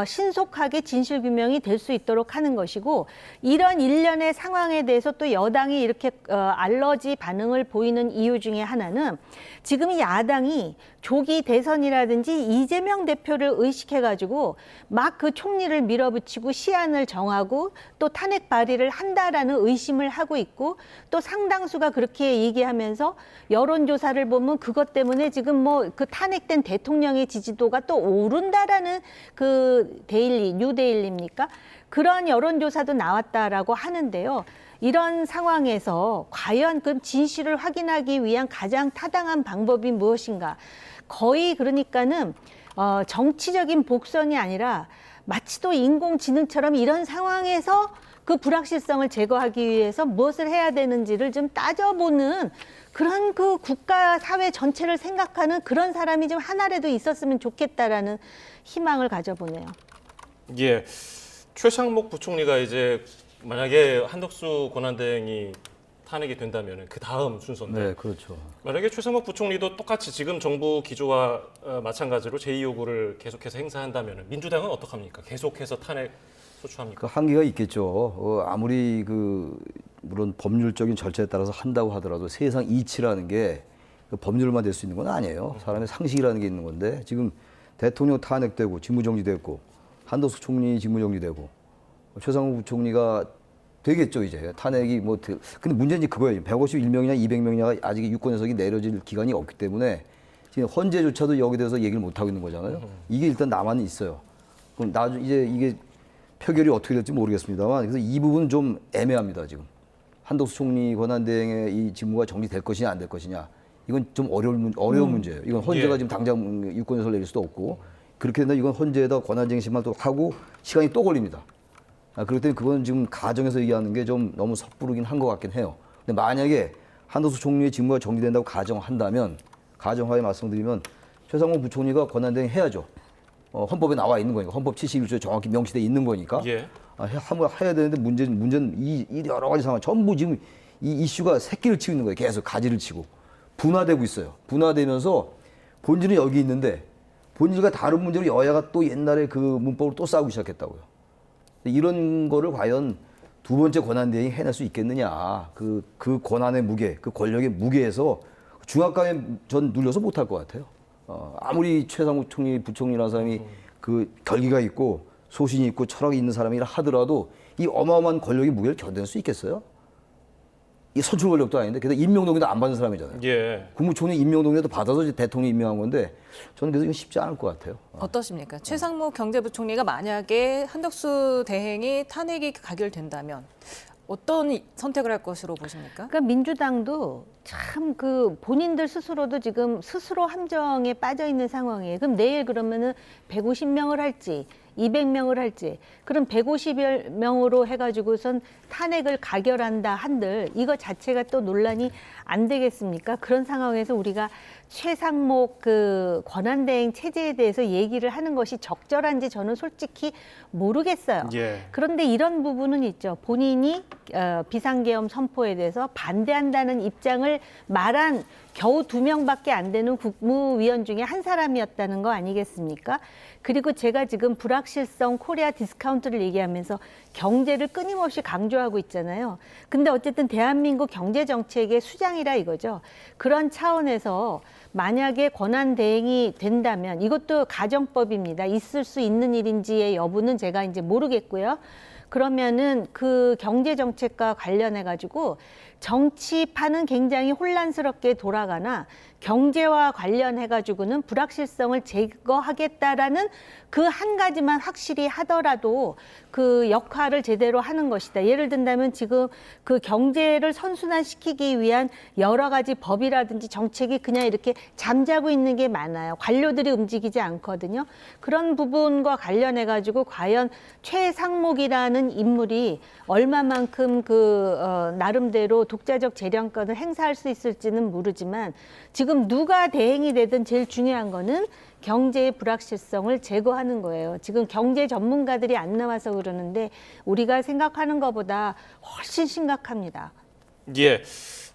Speaker 11: 신속하게 진실 규명이 될 수 있도록 하는 것이고 이런 일련의 상황에 대해서 또 여당이 이렇게 알러지 반응을 보이는 이유 중에 하나는 지금 야당이 조기 대선이라든지 이재명 대표를 의식해가지고 막 그 총리를 밀어붙이고 시한을 정하고 또 탄핵 발의를 한다라는 의심을 하고 있고 또 상당수가 그렇게 얘기하면서 여론조사를 보면 그것 때문에 지금 뭐 그 탄핵된 대통령의 지지도가 또 오른다라는 그 뉴데일리입니까? 그런 여론조사도 나왔다라고 하는데요. 이런 상황에서 과연 그 진실을 확인하기 위한 가장 타당한 방법이 무엇인가? 거의 그러니까는 정치적인 복선이 아니라 마치 또 인공지능처럼 이런 상황에서 그 불확실성을 제거하기 위해서 무엇을 해야 되는지를 좀 따져보는 그런 그 국가 사회 전체를 생각하는 그런 사람이 좀 하나라도 있었으면 좋겠다라는 희망을 가져보네요.
Speaker 2: 예, 최상목 부총리가 이제 만약에 한덕수 권한대행이 탄핵이 된다면 그 다음 순서인데
Speaker 10: 네, 그렇죠.
Speaker 2: 만약에 최상목 부총리도 똑같이 지금 정부 기조와 마찬가지로 제2요구를 계속해서 행사한다면 민주당은 어떡합니까? 계속해서 탄핵 소추합니까?
Speaker 10: 그 한계가 있겠죠. 아무리 물론 법률적인 절차에 따라서 한다고 하더라도 세상 이치라는 게 그 법률만 될 수 있는 건 아니에요. 사람의 상식이라는 게 있는 건데 지금 대통령 탄핵되고 직무정지됐고 한덕수 총리 직무정지되고 최상욱 부총리가 되겠죠 이제 탄핵이 뭐 근데 문제는 이제 그거예요. 151명이냐 200명이냐가 아직 유권 해석이 내려질 기간이 없기 때문에 지금 헌재조차도 여기에 대해서 얘기를 못 하고 있는 거잖아요. 이게 일단 남아는 있어요. 그럼 이제 이게 표결이 어떻게 될지 모르겠습니다만 그래서 이 부분은 좀 애매합니다 지금. 한덕수 총리 권한대행의 이 직무가 정지될 것이냐 안 될 것이냐 이건 좀 어려운 문제예요. 이건 헌재가 지금 당장 유권 해석을 내릴 수도 없고 그렇게 된다 이건 헌재에다 권한쟁의 심판을 또 하고 시간이 또 걸립니다. 그렇기 때문에 그건 지금 가정에서 얘기하는 게 좀 너무 섣부르긴 한 것 같긴 해요. 근데 만약에 한덕수 총리의 직무가 정지된다고 가정한다면 가정하에 말씀드리면 최상목 부총리가 권한대행 해야죠. 헌법에 나와 있는 거니까 헌법 71조에 정확히 명시돼 있는 거니까
Speaker 2: 예.
Speaker 10: 해야 되는데 문제는 이 여러 가지 상황 전부 지금 이 이슈가 새끼를 치고 있는 거예요. 계속 가지를 치고 분화되고 있어요. 분화되면서 본질은 여기 있는데 본질과 다른 문제로 여야가 또 옛날에 그 문법으로 또 싸우기 시작했다고요. 이런 거를 과연 두 번째 권한대행이 해낼 수 있겠느냐. 그 권한의 무게, 그 권력의 무게에서 중압감에 전 눌려서 못할 것 같아요. 아무리 최상욱 총리, 부총리라는 사람이 그 결기가 있고 소신이 있고 철학이 있는 사람이라 하더라도 이 어마어마한 권력의 무게를 견딜 수 있겠어요? 이 선출 권력도 아닌데 게다가 임명동의도 안 받는 사람이잖아요.
Speaker 2: 예.
Speaker 10: 국무총리 임명동의도 받아서 이제 대통령이 임명한 건데 저는 그래서 이건 쉽지 않을 것 같아요.
Speaker 1: 어떠십니까? 최상목 경제부총리가 만약에 한덕수 대행이 탄핵이 가결된다면 어떤 선택을 할 것으로 보십니까?
Speaker 11: 그러니까 민주당도 참 그 본인들 스스로도 지금 스스로 함정에 빠져 있는 상황이에요. 그럼 내일 그러면은 150명을 할지 200명을 할지 그럼 150명으로 해가지고선 탄핵을 가결한다 한들 이거 자체가 또 논란이 안 되겠습니까? 그런 상황에서 우리가 최상목 그 권한대행 체제에 대해서 얘기를 하는 것이 적절한지 저는 솔직히 모르겠어요. 그런데 이런 부분은 있죠. 본인이 비상계엄 선포에 대해서 반대한다는 입장을 말한 겨우 2명밖에 안 되는 국무위원 중에 한 사람이었다는 거 아니겠습니까? 그리고 제가 지금 불확실성 코리아 디스카운트를 얘기하면서 경제를 끊임없이 강조하고 있잖아요. 근데 어쨌든 대한민국 경제정책의 수장이라 이거죠. 그런 차원에서 만약에 권한대행이 된다면 이것도 가정법입니다. 있을 수 있는 일인지의 여부는 제가 이제 모르겠고요. 그러면은 그 경제정책과 관련해가지고 정치판은 굉장히 혼란스럽게 돌아가나 경제와 관련해가지고는 불확실성을 제거하겠다라는 그 한 가지만 확실히 하더라도 그 역할을 제대로 하는 것이다. 예를 든다면 지금 그 경제를 선순환시키기 위한 여러 가지 법이라든지 정책이 그냥 이렇게 잠자고 있는 게 많아요. 관료들이 움직이지 않거든요. 그런 부분과 관련해가지고 과연 최상목이라는 인물이 얼마만큼 나름대로 독자적 재량권을 행사할 수 있을지는 모르지만 지금 누가 대행이 되든 제일 중요한 거는 경제의 불확실성을 제거하는 거예요. 지금 경제 전문가들이 안 나와서 그러는데 우리가 생각하는 것보다 훨씬 심각합니다.
Speaker 2: 예.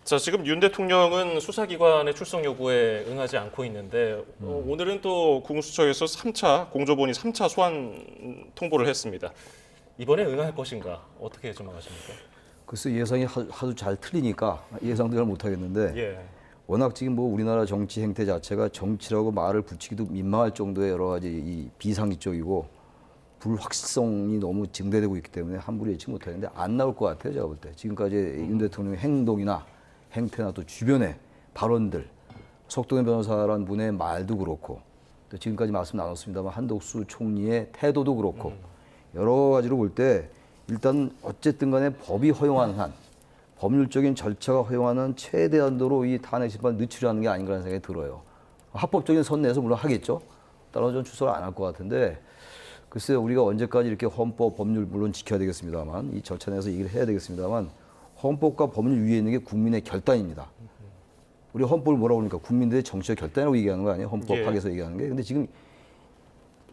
Speaker 2: 자, 지금 윤 대통령은 수사기관의 출석 요구에 응하지 않고 있는데 오늘은 또 공수처에서 3차 공조본이 3차 소환 통보를 했습니다. 이번에 응할 것인가 어떻게 전망하십니까?
Speaker 10: 글쎄 예상이 하도 잘 틀리니까 예상도 잘 못하겠는데 워낙 지금 뭐 우리나라 정치 행태 자체가 정치라고 말을 붙이기도 민망할 정도의 여러 가지 이 비상식적이고 불확실성이 너무 증대되고 있기 때문에 함부로 예측 못하는데 안 나올 것 같아요. 제가 볼 때 지금까지 윤 대통령의 행동이나 행태나 또 주변의 발언들 석동현 변호사라는 분의 말도 그렇고 또 지금까지 말씀 나눴습니다만 한덕수 총리의 태도도 그렇고 여러 가지로 볼 때 일단 어쨌든 간에 법이 허용하는 한 법률적인 절차가 허용하는 최대한도로 이 탄핵 심판을 늦추려는 게 아닌가라는 생각이 들어요. 합법적인 선내에서 물론 하겠죠. 따라서 전 출석을 안 할 것 같은데 글쎄 우리가 언제까지 이렇게 헌법 법률 물론 지켜야 되겠습니다만 이 절차 내에서 얘기를 해야 되겠습니다만 헌법과 법률 위에 있는 게 국민의 결단입니다. 우리 헌법을 뭐라고 그러니까 국민들의 정치적 결단이라고 얘기하는 거 아니에요? 헌법학에서 얘기하는 게. 근데 지금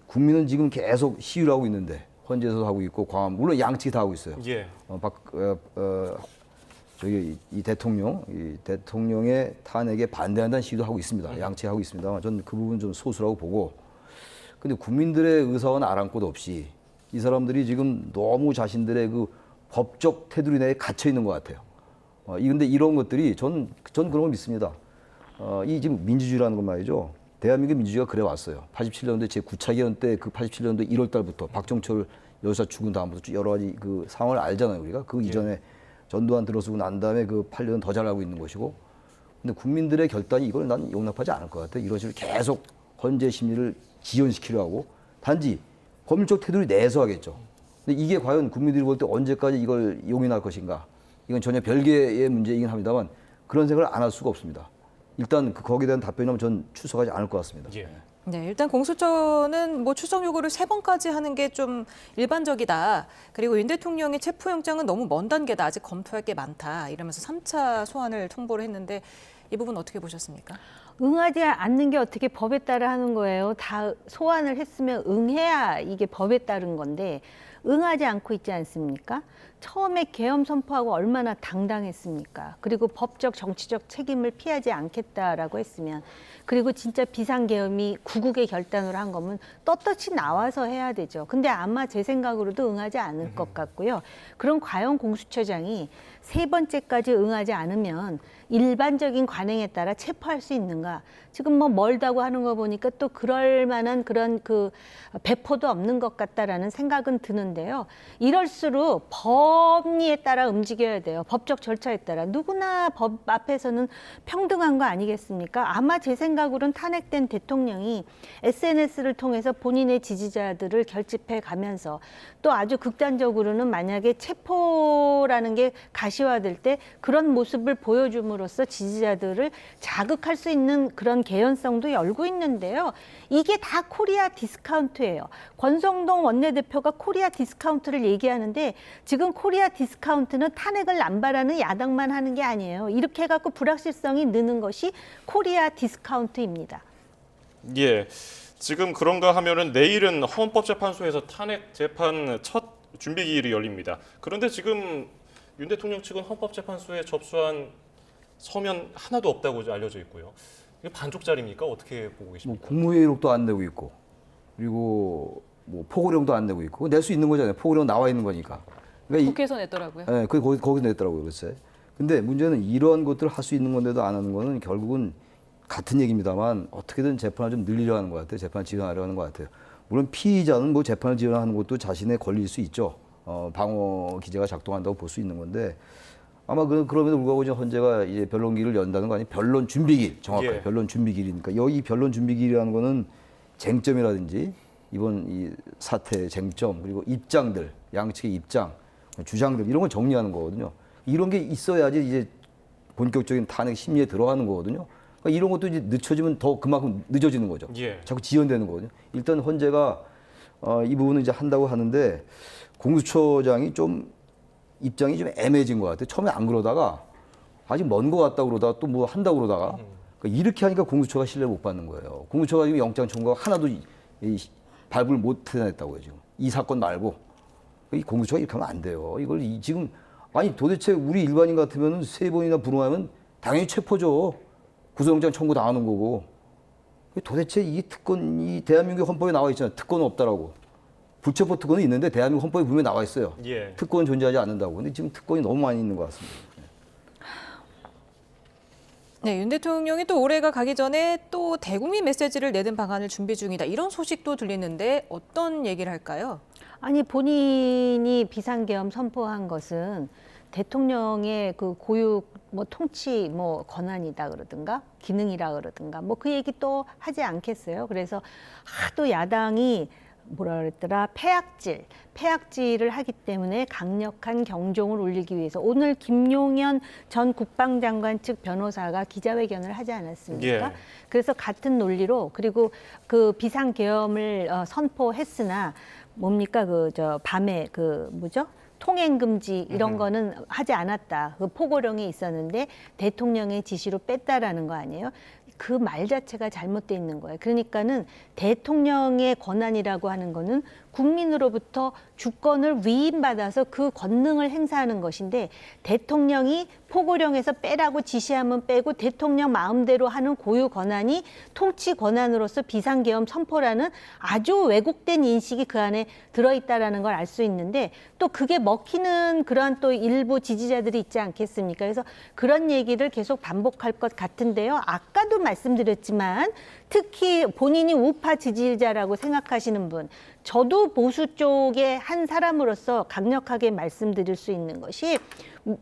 Speaker 10: 국민은 지금 계속 시위를 하고 있는데 헌재에서도 하고 있고 광화문 물론 양측이 다 하고 있어요. 이 대통령의 탄핵에 반대한다는 시위도 하고 있습니다. 양측이 하고 있습니다만 저는 그 부분 좀 소수라고 보고 근데 국민들의 의사와 나랑 곳 없이 이 사람들이 지금 너무 자신들의 그 법적 테두리 내에 갇혀 있는 것 같아요. 근데 이런 것들이 전 그런 거 믿습니다. 이 지금 민주주의라는 건 말이죠. 대한민국 민주주의가 그래 왔어요. 87년도에 제 9차 개헌 때 그 87년도 1월 달부터 박정철 여사 죽은 다음부터 쭉 여러 가지 그 상황을 알잖아요. 우리가 그 이전에 전두환 들어서고 난 다음에 그 8년은 더 잘하고 있는 것이고 근데 국민들의 결단이 이걸 난 용납하지 않을 것 같아요. 이런 식으로 계속 헌재 심리를 지연시키려 하고 단지 법률적 테두리 내에서 하겠죠. 근데 이게 과연 국민들이 볼 때 언제까지 이걸 용인할 것인가 이건 전혀 별개의 문제이긴 합니다만 그런 생각을 안 할 수가 없습니다. 일단 거기에 대한 답변이라면 전 출석하지 않을 것 같습니다.
Speaker 1: 네, 일단 공수처는 뭐 출석 요구를 3번까지 하는 게 좀 일반적이다. 그리고 윤 대통령의 체포영장은 너무 먼 단계다. 아직 검토할 게 많다. 이러면서 3차 소환을 통보를 했는데 이 부분 어떻게 보셨습니까?
Speaker 11: 응하지 않는 게 어떻게 법에 따라 하는 거예요. 다 소환을 했으면 응해야 이게 법에 따른 건데 응하지 않고 있지 않습니까? 처음에 계엄 선포하고 얼마나 당당했습니까? 그리고 법적 정치적 책임을 피하지 않겠다라고 했으면 그리고 진짜 비상계엄이 구국의 결단으로 한 거면 떳떳이 나와서 해야 되죠. 근데 아마 제 생각으로도 응하지 않을 것 같고요. 그럼 과연 공수처장이 3번째까지 응하지 않으면 일반적인 관행에 따라 체포할 수 있는가? 지금 뭐 멀다고 하는 거 보니까 또 그럴 만한 그런 그 배포도 없는 것 같다라는 생각은 드는데요. 이럴수록 법리에 따라 움직여야 돼요. 법적 절차에 따라. 누구나 법 앞에서는 평등한 거 아니겠습니까? 아마 제 생각으로는 탄핵된 대통령이 SNS를 통해서 본인의 지지자들을 결집해 가면서 또 아주 극단적으로는 만약에 체포 후보라는 게 가시화될 때 그런 모습을 보여줌으로써 지지자들을 자극할 수 있는 그런 개연성도 열고 있는데요. 이게 다 코리아 디스카운트예요. 권성동 원내대표가 코리아 디스카운트를 얘기하는데 지금 코리아 디스카운트는 탄핵을 남발하는 야당만 하는 게 아니에요. 이렇게 해갖고 불확실성이 느는 것이 코리아 디스카운트입니다.
Speaker 2: 예, 지금 그런가 하면은 내일은 헌법재판소에서 탄핵 재판 첫 준비기일이 열립니다. 그런데 지금 윤 대통령 측은 헌법재판소에 접수한 서면 하나도 없다고 알려져 있고요. 이게 반쪽짜리입니까? 어떻게 보고 계십니까?
Speaker 10: 뭐 국무회의록도 안 내고 있고, 그리고 뭐 포고령도 안 내고 있고, 낼 수 있는 거잖아요. 포고령 나와 있는 거니까. 그러니까
Speaker 1: 국회에서 냈더라고요.
Speaker 10: 네, 거기서 냈더라고요, 글쎄. 근데 문제는 이런 것들을 할 수 있는 건데도 안 하는 거는 결국은 같은 얘기입니다만 어떻게든 재판을 좀 늘리려 하는 것 같아요. 재판을 지연하려 하는 것 같아요. 물론 피의자는 뭐 재판을 지연하는 것도 자신의 권리일 수 있죠. 방어 기제가 작동한다고 볼 수 있는 건데 아마 그럼에도 불구하고 이제 헌재가 이제 변론기를 연다는 거 아니에요? 변론 준비기일, 정확하게
Speaker 2: 예.
Speaker 10: 변론 준비기일이니까 여기 변론 준비기일이라는 거는 쟁점이라든지 이번 이 사태의 쟁점 그리고 입장들, 양측의 입장, 주장들 이런 걸 정리하는 거거든요. 이런 게 있어야지 이제 본격적인 탄핵 심리에 들어가는 거거든요. 그러니까 이런 것도 이제 늦춰지면 더 그만큼 늦어지는 거죠.
Speaker 2: 예.
Speaker 10: 자꾸 지연되는 거거든요. 일단 헌재가 이 부분은 이제 한다고 하는데 공수처장이 좀 입장이 좀 애매해진 것 같아요. 처음에 안 그러다가 아직 먼 것 같다 그러다가 또 뭐 한다고 그러다가 그러니까 이렇게 하니까 공수처가 신뢰를 못 받는 거예요. 공수처가 지금 영장 청구가 하나도 발부를 못 해냈다고요. 지금 이 사건 말고 이 공수처가 이렇게 하면 안 돼요. 이걸 지금 아니 도대체 우리 일반인 같으면 3번이나 불응하면 당연히 체포죠. 구속영장 청구 당하는 거고. 도대체 이 특권이 대한민국 헌법에 나와 있잖아요. 특권은 없다라고. 불체포 특권은 있는데 대한민국 헌법에 분명히 나와 있어요.
Speaker 2: 예.
Speaker 10: 특권은 존재하지 않는다고. 근데 지금 특권이 너무 많이 있는 것 같습니다.
Speaker 1: 네, 윤 대통령이 또 올해가 가기 전에 또 대국민 메시지를 내는 방안을 준비 중이다. 이런 소식도 들리는데 어떤 얘기를 할까요?
Speaker 11: 아니 본인이 비상계엄 선포한 것은 대통령의 그 고유 뭐 통치 뭐 권한이다 그러든가 기능이라 그러든가 뭐 그 얘기 또 하지 않겠어요. 그래서 하도 야당이 뭐라 그랬더라 폐악질을 하기 때문에 강력한 경종을 울리기 위해서 오늘 김용현 전 국방장관 측 변호사가 기자회견을 하지 않았습니까?
Speaker 2: 예.
Speaker 11: 그래서 같은 논리로 그리고 그 비상계엄을 선포했으나 뭡니까 밤에 통행 금지 이런 거는 하지 않았다. 그 포고령이 있었는데 대통령의 지시로 뺐다라는 거 아니에요? 그 말 자체가 잘못돼 있는 거예요. 그러니까는 대통령의 권한이라고 하는 거는 국민으로부터 주권을 위임받아서 그 권능을 행사하는 것인데 대통령이 포고령에서 빼라고 지시하면 빼고 대통령 마음대로 하는 고유 권한이 통치 권한으로서 비상계엄 선포라는 아주 왜곡된 인식이 그 안에 들어있다라는 걸 알 수 있는데 또 그게 먹히는 그러한 또 일부 지지자들이 있지 않겠습니까? 그래서 그런 얘기를 계속 반복할 것 같은데요. 아까도 말씀드렸지만 특히 본인이 우파 지지자라고 생각하시는 분, 저도 보수 쪽의 한 사람으로서 강력하게 말씀드릴 수 있는 것이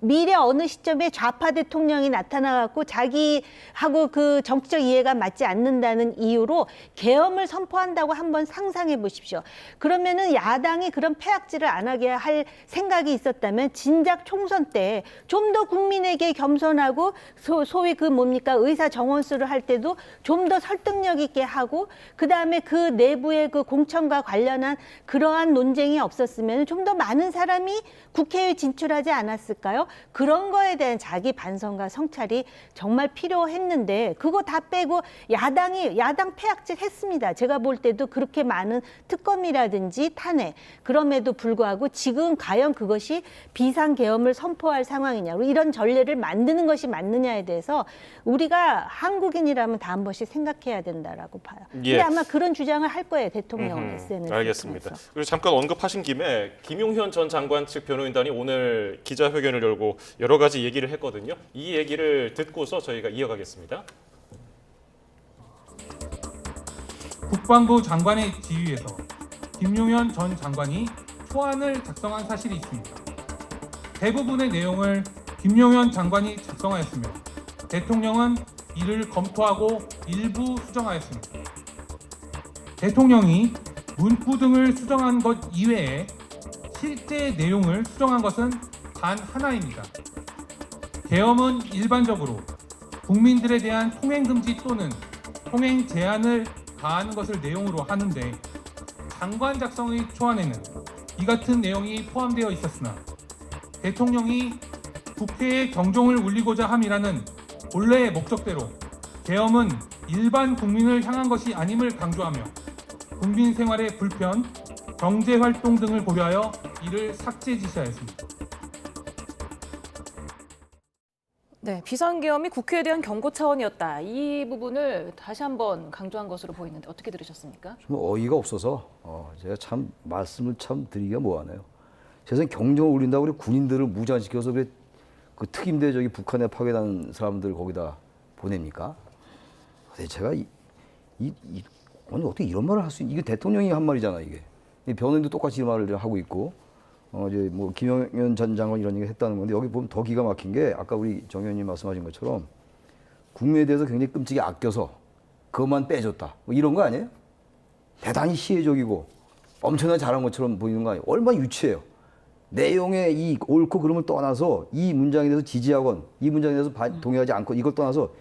Speaker 11: 미래 어느 시점에 좌파 대통령이 나타나갖고 자기하고 그 정치적 이해가 맞지 않는다는 이유로 계엄을 선포한다고 한번 상상해 보십시오. 그러면은 야당이 그런 폐악질을 안 하게 할 생각이 있었다면 진작 총선 때 좀 더 국민에게 겸손하고 소위 의사 정원수를 할 때도 좀 더 설득력 있게 하고 그다음에 그 내부의 그 공천과 관련한 그러한 논쟁이 없었으면 좀 더 많은 사람이 국회에 진출하지 않았을까요? 그런 거에 대한 자기 반성과 성찰이 정말 필요했는데 그거 다 빼고 야당 폐악질 했습니다. 제가 볼 때도 그렇게 많은 특검이라든지 탄핵 그럼에도 불구하고 지금 과연 그것이 비상계엄을 선포할 상황이냐 이런 전례를 만드는 것이 맞느냐에 대해서 우리가 한국인이라면 다 한 번씩 생각해야 된다라고 봐요. 근데
Speaker 2: 예.
Speaker 11: 아마 그런 주장을 할 거예요. 대통령은 SNS.
Speaker 2: 알겠습니다. 그리고 잠깐 언급하신 김에 김용현 전 장관 측 변호인단이 오늘 기자회견을 열고 여러 가지 얘기를 했거든요. 이 얘기를 듣고서 저희가 이어가겠습니다.
Speaker 12: 국방부 장관의 지휘에서 김용현 전 장관이 초안을 작성한 사실이 있습니다. 대부분의 내용을 김용현 장관이 작성하였으며 대통령은 이를 검토하고 일부 수정하였습니다. 대통령이 문구 등을 수정한 것 이외에 실제 내용을 수정한 것은 단 하나입니다. 계엄은 일반적으로 국민들에 대한 통행 금지 또는 통행 제한을 가하는 것을 내용으로 하는데 장관 작성의 초안에는 이 같은 내용이 포함되어 있었으나 대통령이 국회의 경종을 울리고자 함이라는 본래의 목적대로 계엄은 일반 국민을 향한 것이 아님을 강조하며 국민 생활의 불편, 경제 활동 등을 고려하여 이를 삭제 지시하였습니다.
Speaker 1: 네, 비상계엄이 국회에 대한 경고 차원이었다. 이 부분을 다시 한번 강조한 것으로 보이는데 어떻게 들으셨습니까?
Speaker 10: 좀 어이가 없어서 제가 참 말씀을 참 드리기가 뭐하네요. 세상에 경종을 울린다고 우리 군인들을 무장시켜서 그 특임대 저기 북한에 파견한 사람들 거기다 보냅니까? 근데 제가 아니 어떻게 이런 말을 할 수 이게 대통령이 한 말이잖아 이게. 변호인도 똑같이 이 말을 하고 있고 이제 뭐 김용현 전 장관 이런 얘기 했다는 건데 여기 보면 더 기가 막힌 게 아까 우리 정 의원님 말씀하신 것처럼 국민에 대해서 굉장히 끔찍이 아껴서 그것만 빼줬다 뭐 이런 거 아니에요? 대단히 시혜적이고 엄청나게 잘한 것처럼 보이는 거 아니에요? 얼마나 유치해요. 내용의 이 옳고 그름을 떠나서 이 문장에 대해서 지지하건 이 문장에 대해서 동의하지 않고 이걸 떠나서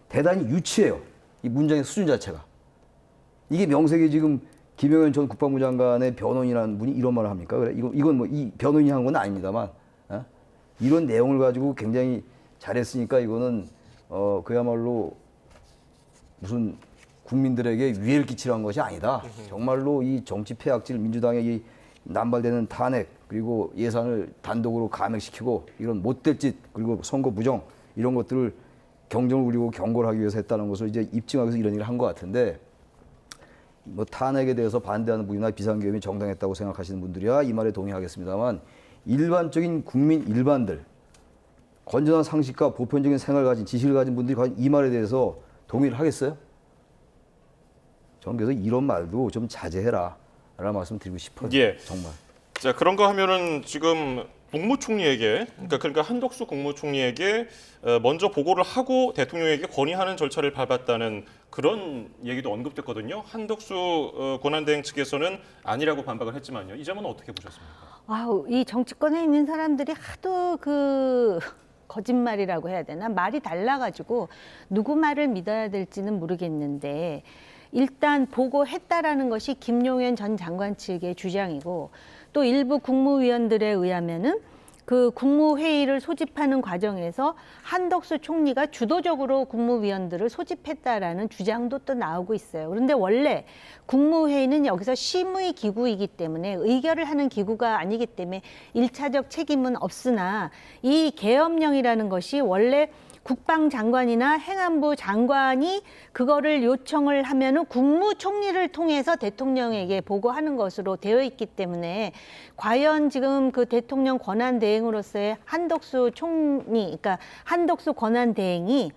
Speaker 10: 대단히 유치해요. 이 문장의 수준 자체가. 이게 명색이 지금 김용현 전 국방부 장관의 변호인이라는 분이 이런 말을 합니까? 그래 이건 뭐 이 변호인이 한 건 아닙니다만 이런 내용을 가지고 굉장히 잘했으니까 이거는 그야말로 무슨 국민들에게 위해를 끼치려는 것이 아니다. 정말로 이 정치 폐악질 민주당의 이 남발되는 탄핵 그리고 예산을 단독으로 감액시키고 이런 못될 짓 그리고 선거 부정 이런 것들을 경종을 울리고 경고를 하기 위해서 했다는 것을 이제 입증하기 위해서 이런 일을 한 것 같은데 뭐 탄핵에 대해서 반대하는 분이나 비상계엄이 정당했다고 생각하시는 분들이야 이 말에 동의하겠습니다만 일반적인 국민 일반들 건전한 상식과 보편적인 생활을 가진 지식을 가진 분들이 과연 이 말에 대해서 동의를 하겠어요? 저는 그래서 이런 말도 좀 자제해라 라는 말씀 드리고 싶어요.
Speaker 2: 예.
Speaker 10: 정말.
Speaker 2: 자, 그런가 하면은 지금 국무총리에게 그러니까 한덕수 국무총리에게 먼저 보고를 하고 대통령에게 건의하는 절차를 밟았다는 그런 얘기도 언급됐거든요. 한덕수 권한대행 측에서는 아니라고 반박을 했지만요. 이 점은 어떻게 보셨습니까?
Speaker 11: 아우, 이 정치권에 있는 사람들이 하도 거짓말이라고 해야 되나? 말이 달라가지고 누구 말을 믿어야 될지는 모르겠는데 일단 보고했다라는 것이 김용현 전 장관 측의 주장이고 또 일부 국무위원들에 의하면은 그 국무회의를 소집하는 과정에서 한덕수 총리가 주도적으로 국무위원들을 소집했다라는 주장도 또 나오고 있어요. 그런데 원래 국무회의는 여기서 심의 기구이기 때문에 의결을 하는 기구가 아니기 때문에 일차적 책임은 없으나 이 계엄령이라는 것이 원래 국방장관이나 행안부 장관이 그거를 요청을 하면은 국무총리를 통해서 대통령에게 보고하는 것으로 되어 있기 때문에 과연 지금 그 대통령 권한대행으로서의 한덕수 총리, 그러니까 한덕수 권한대행이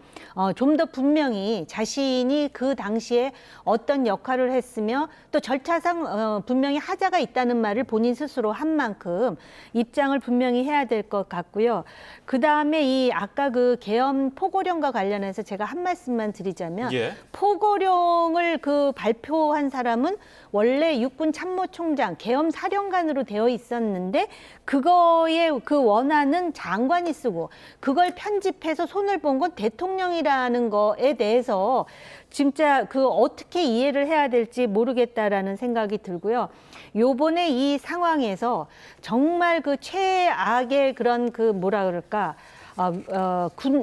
Speaker 11: 좀 더 분명히 자신이 그 당시에 어떤 역할을 했으며 또 절차상 분명히 하자가 있다는 말을 본인 스스로 한 만큼 입장을 분명히 해야 될 것 같고요. 그 다음에 이 아까 그 계엄 포고령과 관련해서 제가 한 말씀만 드리자면
Speaker 2: 예.
Speaker 11: 포고령을 발표한 사람은 원래 육군 참모총장 계엄 사령관으로 되어 있었는데 그거의 그 원안은 장관이 쓰고 그걸 편집해서 손을 본 건 대통령이라는 거에 대해서 진짜 어떻게 이해를 해야 될지 모르겠다라는 생각이 들고요. 요번에 이 상황에서 정말 최악의 그런 뭐라 그럴까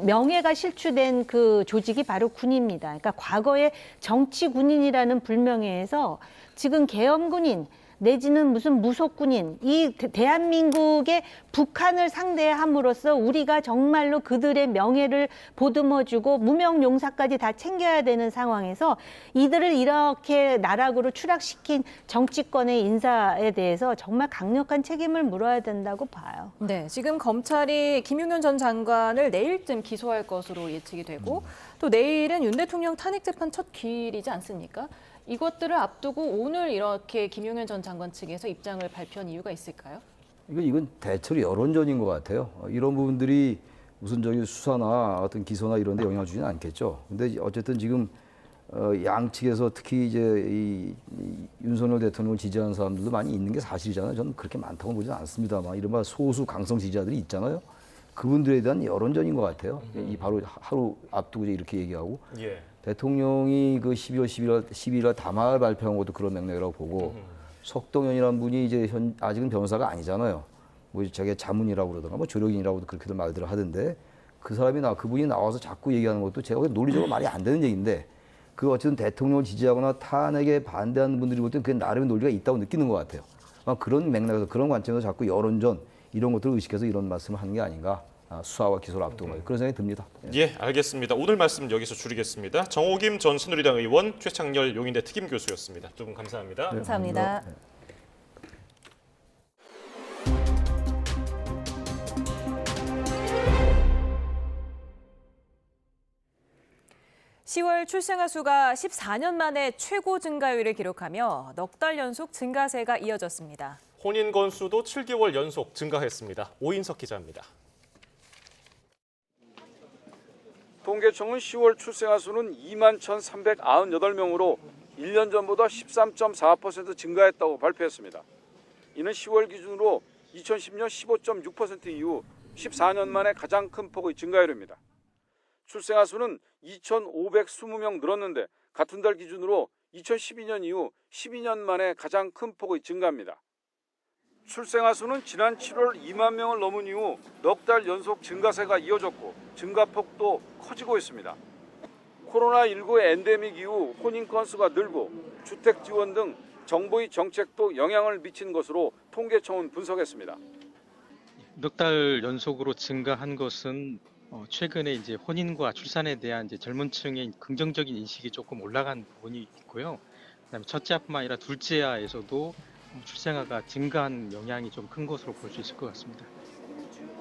Speaker 11: 명예가 실추된 그 조직이 바로 군입니다. 그러니까 과거에 정치 군인이라는 불명예에서 지금 계엄 군인 내지는 무슨 무속 군인 이 대한민국의 북한을 상대함으로써 우리가 정말로 그들의 명예를 보듬어주고 무명용사까지 다 챙겨야 되는 상황에서 이들을 이렇게 나락으로 추락시킨 정치권의 인사에 대해서 정말 강력한 책임을 물어야 된다고 봐요.
Speaker 1: 네, 지금 검찰이 김용현 전 장관을 내일쯤 기소할 것으로 예측이 되고 또 내일은 윤 대통령 탄핵 재판 첫 기일이지 않습니까? 이것들을 앞두고 오늘 이렇게 김용현 전 장관 측에서 입장을 발표한 이유가 있을까요?
Speaker 10: 이건 대체로 여론전인 것 같아요. 이런 부분들이 무슨 수사나 어떤 기소나 이런 데 영향을 주지는 않겠죠. 근데 어쨌든 지금 양측에서 특히 이제 이 윤석열 대통령을 지지하는 사람들도 많이 있는 게 사실이잖아요. 저는 그렇게 많다고 보지는 않습니다만 이른바 소수 강성 지지자들이 있잖아요. 그분들에 대한 여론전인 것 같아요. 이 바로 하루 앞두고 이렇게 얘기하고
Speaker 2: 예.
Speaker 10: 대통령이 그 12월 12일 담화를 발표한 것도 그런 맥락이라고 보고 석동현이라는 분이 이제 아직은 변호사가 아니잖아요. 뭐 자기가 자문이라고 그러더라, 뭐 조력인이라고도 그렇게들 말들을 하던데 그분이 나와서 자꾸 얘기하는 것도 제가 논리적으로 말이 안 되는 얘기인데 그 어쨌든 대통령을 지지하거나 탄핵에 반대하는 분들이 볼 때는 그게 나름의 논리가 있다고 느끼는 것 같아요. 그런 맥락에서 그런 관점에서 자꾸 여론전 이런 것들을 의식해서 이런 말씀을 하는 게 아닌가. 수사와 기소를 앞두고 그런 생각이 듭니다.
Speaker 2: 예, 알겠습니다. 오늘 말씀 여기서 줄이겠습니다. 정호김 전 새누리당 의원, 최창렬 용인대 특임 교수였습니다. 두 분 감사합니다.
Speaker 10: 네,
Speaker 1: 감사합니다.
Speaker 10: 네.
Speaker 1: 10월 출생아 수가 14년 만에 최고 증가율을 기록하며 넉 달 연속 증가세가 이어졌습니다.
Speaker 2: 혼인 건수도 7개월 연속 증가했습니다. 오인석 기자입니다.
Speaker 13: 통계청은 10월 출생아 수는 21,398명으로 1년 전보다 13.4% 증가했다고 발표했습니다. 이는 10월 기준으로 2010년 15.6% 이후 14년 만에 가장 큰 폭의 증가율입니다. 출생아 수는 2,520명 늘었는데 같은 달 기준으로 2012년 이후 12년 만에 가장 큰 폭의 증가입니다. 출생아 수는 지난 7월 2만 명을 넘은 이후 넉 달 연속 증가세가 이어졌고 증가폭도 커지고 있습니다. 코로나19 엔데믹 이후 혼인 건수가 늘고 주택 지원 등 정부의 정책도 영향을 미친 것으로 통계청은 분석했습니다.
Speaker 14: 넉 달 연속으로 증가한 것은 최근에 이제 혼인과 출산에 대한 이제 젊은 층의 긍정적인 인식이 조금 올라간 부분이 있고요. 그다음에 첫째아뿐만 아니라 둘째아에서도 출생아가 증가한 영향이 좀 큰 것으로 볼 수 있을 것 같습니다.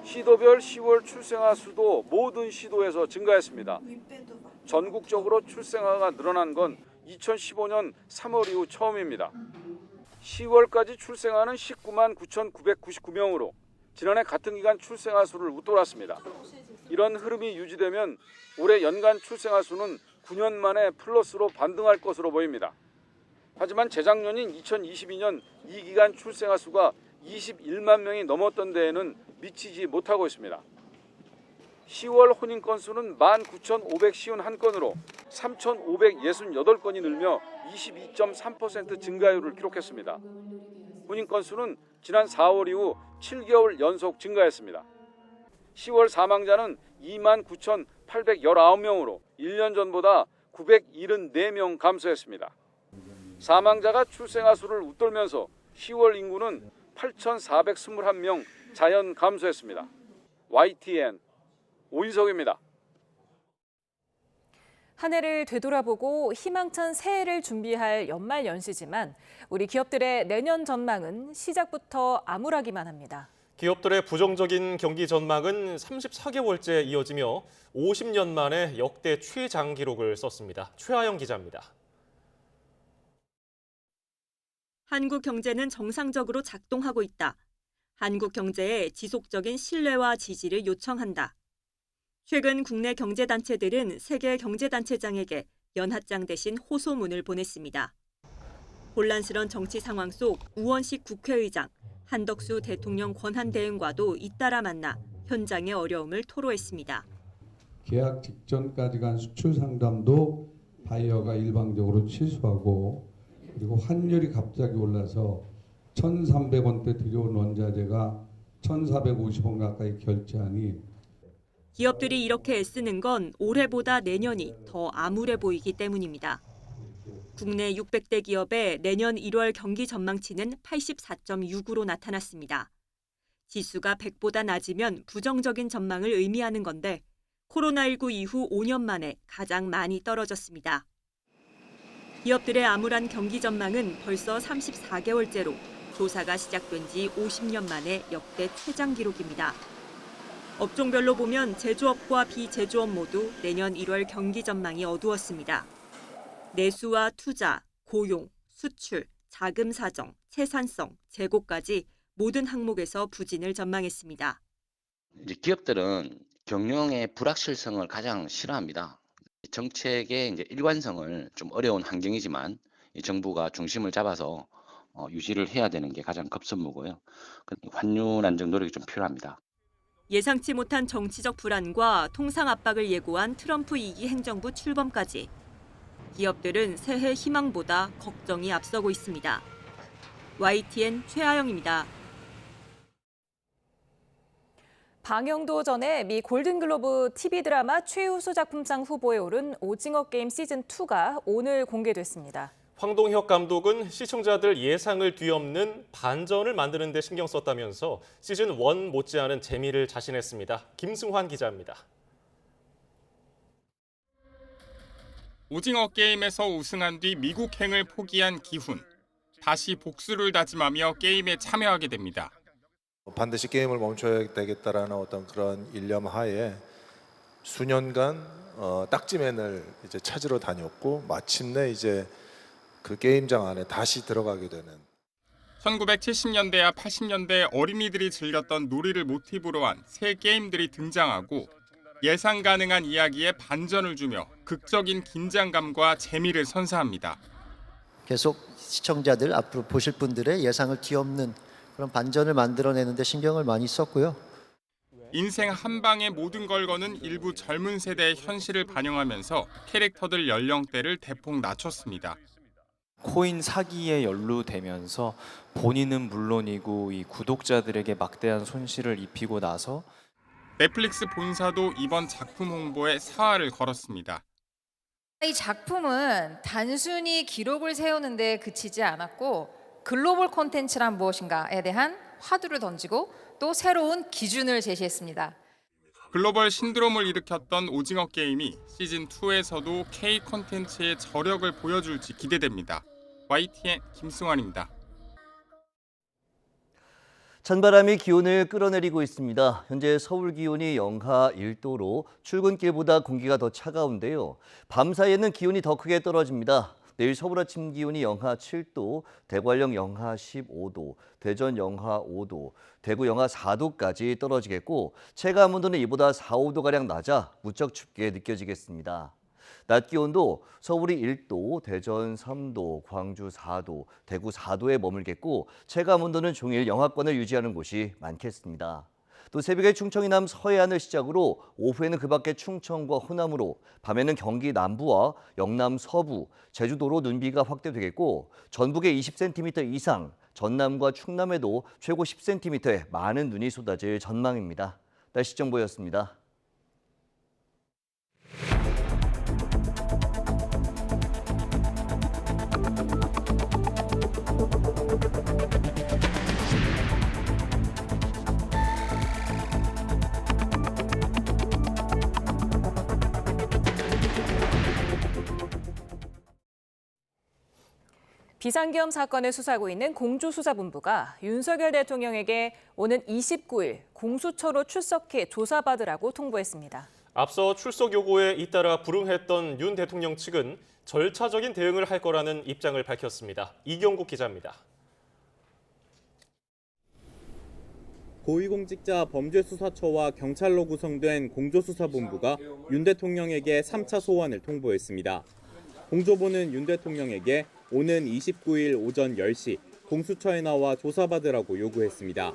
Speaker 13: 시도별 10월 출생아 수도 모든 시도에서 증가했습니다. 전국적으로 출생아가 늘어난 건 2015년 3월 이후 처음입니다. 10월까지 출생아는 19만 9,999명으로 지난해 같은 기간 출생아 수를 웃돌았습니다. 이런 흐름이 유지되면 올해 연간 출생아 수는 9년 만에 플러스로 반등할 것으로 보입니다. 하지만 재작년인 2022년 이 기간 출생아 수가 21만 명이 넘었던 데에는 미치지 못하고 있습니다. 10월 혼인 건수는 19,551건으로 3,568건이 늘며 22.3% 증가율을 기록했습니다. 혼인 건수는 지난 4월 이후 7개월 연속 증가했습니다. 10월 사망자는 29,819명으로 1년 전보다 974명 감소했습니다. 사망자가 출생아 수를 웃돌면서 10월 인구는 8,421명 자연 감소했습니다. YTN 오인석입니다.
Speaker 1: 한 해를 되돌아보고 희망찬 새해를 준비할 연말 연시지만 우리 기업들의 내년 전망은 시작부터 암울하기만 합니다.
Speaker 2: 기업들의 부정적인 경기 전망은 34개월째 이어지며 50년 만에 역대 최장 기록을 썼습니다. 최하영 기자입니다.
Speaker 15: 한국 경제는 정상적으로 작동하고 있다. 한국 경제의 지속적인 신뢰와 지지를 요청한다. 최근 국내 경제단체들은 세계 경제단체장에게 연합장 대신 호소문을 보냈습니다. 혼란스런 정치 상황 속 우원식 국회의장, 한덕수 대통령 권한대행과도 잇따라 만나 현장의 어려움을 토로했습니다.
Speaker 7: 계약 직전까지 간 수출 상담도 바이어가 일방적으로 취소하고 그리고 환율이 갑자기 올라서 1,300원대 들여온 원자재가 1,450원 가까이 결제하니
Speaker 15: 기업들이 이렇게 애쓰는 건 올해보다 내년이 더 암울해 보이기 때문입니다. 국내 600대 기업의 내년 1월 경기 전망치는 84.6으로 나타났습니다. 지수가 100보다 낮으면 부정적인 전망을 의미하는 건데 코로나19 이후 5년 만에 가장 많이 떨어졌습니다. 기업들의 암울한 경기 전망은 벌써 34개월째로 조사가 시작된 지 50년 만에 역대 최장 기록입니다. 업종별로 보면 제조업과 비제조업 모두 내년 1월 경기 전망이 어두웠습니다. 내수와 투자, 고용, 수출, 자금 사정, 채산성, 재고까지 모든 항목에서 부진을 전망했습니다.
Speaker 16: 이제 기업들은 경영의 불확실성을 가장 싫어합니다. 정책의 이제 일관성을 좀 어려운 환경이지만 이 정부가 중심을 잡아서 유지를 해야 되는 게 가장 급선무고요. 환율 안정 노력이 좀 필요합니다.
Speaker 15: 예상치 못한 정치적 불안과 통상 압박을 예고한 트럼프 2기 행정부 출범까지 기업들은 새해 희망보다 걱정이 앞서고 있습니다. YTN 최아영입니다.
Speaker 1: 방영도 전에 미 골든글로브 TV 드라마 최우수 작품상 후보에 오른 오징어 게임 시즌2가 오늘 공개됐습니다.
Speaker 2: 황동혁 감독은 시청자들 예상을 뒤엎는 반전을 만드는 데 신경 썼다면서 시즌1 못지않은 재미를 자신했습니다. 김승환 기자입니다.
Speaker 17: 오징어 게임에서 우승한 뒤 미국행을 포기한 기훈. 다시 복수를 다짐하며 게임에 참여하게 됩니다.
Speaker 18: 반드시 게임을 멈춰야 되겠다라는 어떤 그런 일념 하에 수년간 딱지맨을 이제 찾으러 다녔고 마침내 이제 그 게임장 안에 다시 들어가게 되는.
Speaker 17: 1970년대와 80년대 어린이들이 즐겼던 놀이를 모티브로 한 새 게임들이 등장하고 예상 가능한 이야기에 반전을 주며 극적인 긴장감과 재미를 선사합니다.
Speaker 19: 계속 시청자들 앞으로 보실 분들의 예상을 뒤엎는 그런 반전을 만들어내는 데 신경을 많이 썼고요.
Speaker 17: 인생 한 방에 모든 걸 거는 일부 젊은 세대의 현실을 반영하면서 캐릭터들 연령대를 대폭 낮췄습니다.
Speaker 20: 코인 사기에 연루되면서 본인은 물론이고 이 구독자들에게 막대한 손실을 입히고 나서
Speaker 17: 넷플릭스 본사도 이번 작품 홍보에 사활을 걸었습니다.
Speaker 21: 이 작품은 단순히 기록을 세우는 데 그치지 않았고 글로벌 콘텐츠란 무엇인가에 대한 화두를 던지고 또 새로운 기준을 제시했습니다.
Speaker 17: 글로벌 신드롬을 일으켰던 오징어 게임이 시즌2에서도 K 콘텐츠의 저력을 보여줄지 기대됩니다. YTN 김승환입니다.
Speaker 22: 찬바람이 기온을 끌어내리고 있습니다. 현재 서울 기온이 영하 1도로 출근길보다 공기가 더 차가운데요. 밤 사이에는 기온이 더 크게 떨어집니다. 내일 서울 아침 기온이 영하 7도, 대관령 영하 15도, 대전 영하 5도, 대구 영하 4도까지 떨어지겠고 체감 온도는 이보다 4, 5도가량 낮아 무척 춥게 느껴지겠습니다. 낮 기온도 서울이 1도, 대전 3도, 광주 4도, 대구 4도에 머물겠고 체감 온도는 종일 영하권을 유지하는 곳이 많겠습니다. 또 새벽에 충청 이남 서해안을 시작으로 오후에는 그 밖에 충청과 호남으로, 밤에는 경기 남부와 영남 서부, 제주도로 눈비가 확대되겠고 전북에 20cm 이상, 전남과 충남에도 최고 10cm의 많은 눈이 쏟아질 전망입니다. 날씨 정보였습니다.
Speaker 1: 비상계엄 사건을 수사하고 있는 공조수사본부가 윤석열 대통령에게 오는 29일 공수처로 출석해 조사받으라고 통보했습니다.
Speaker 2: 앞서 출석 요구에 잇따라 불응했던 윤 대통령 측은 절차적인 대응을 할 거라는 입장을 밝혔습니다. 이경국 기자입니다.
Speaker 23: 고위공직자 범죄수사처와 경찰로 구성된 공조수사본부가 윤 대통령에게 3차 소환을 통보했습니다. 공조부는 윤 대통령에게 오는 29일 오전 10시 공수처에 나와 조사받으라고 요구했습니다.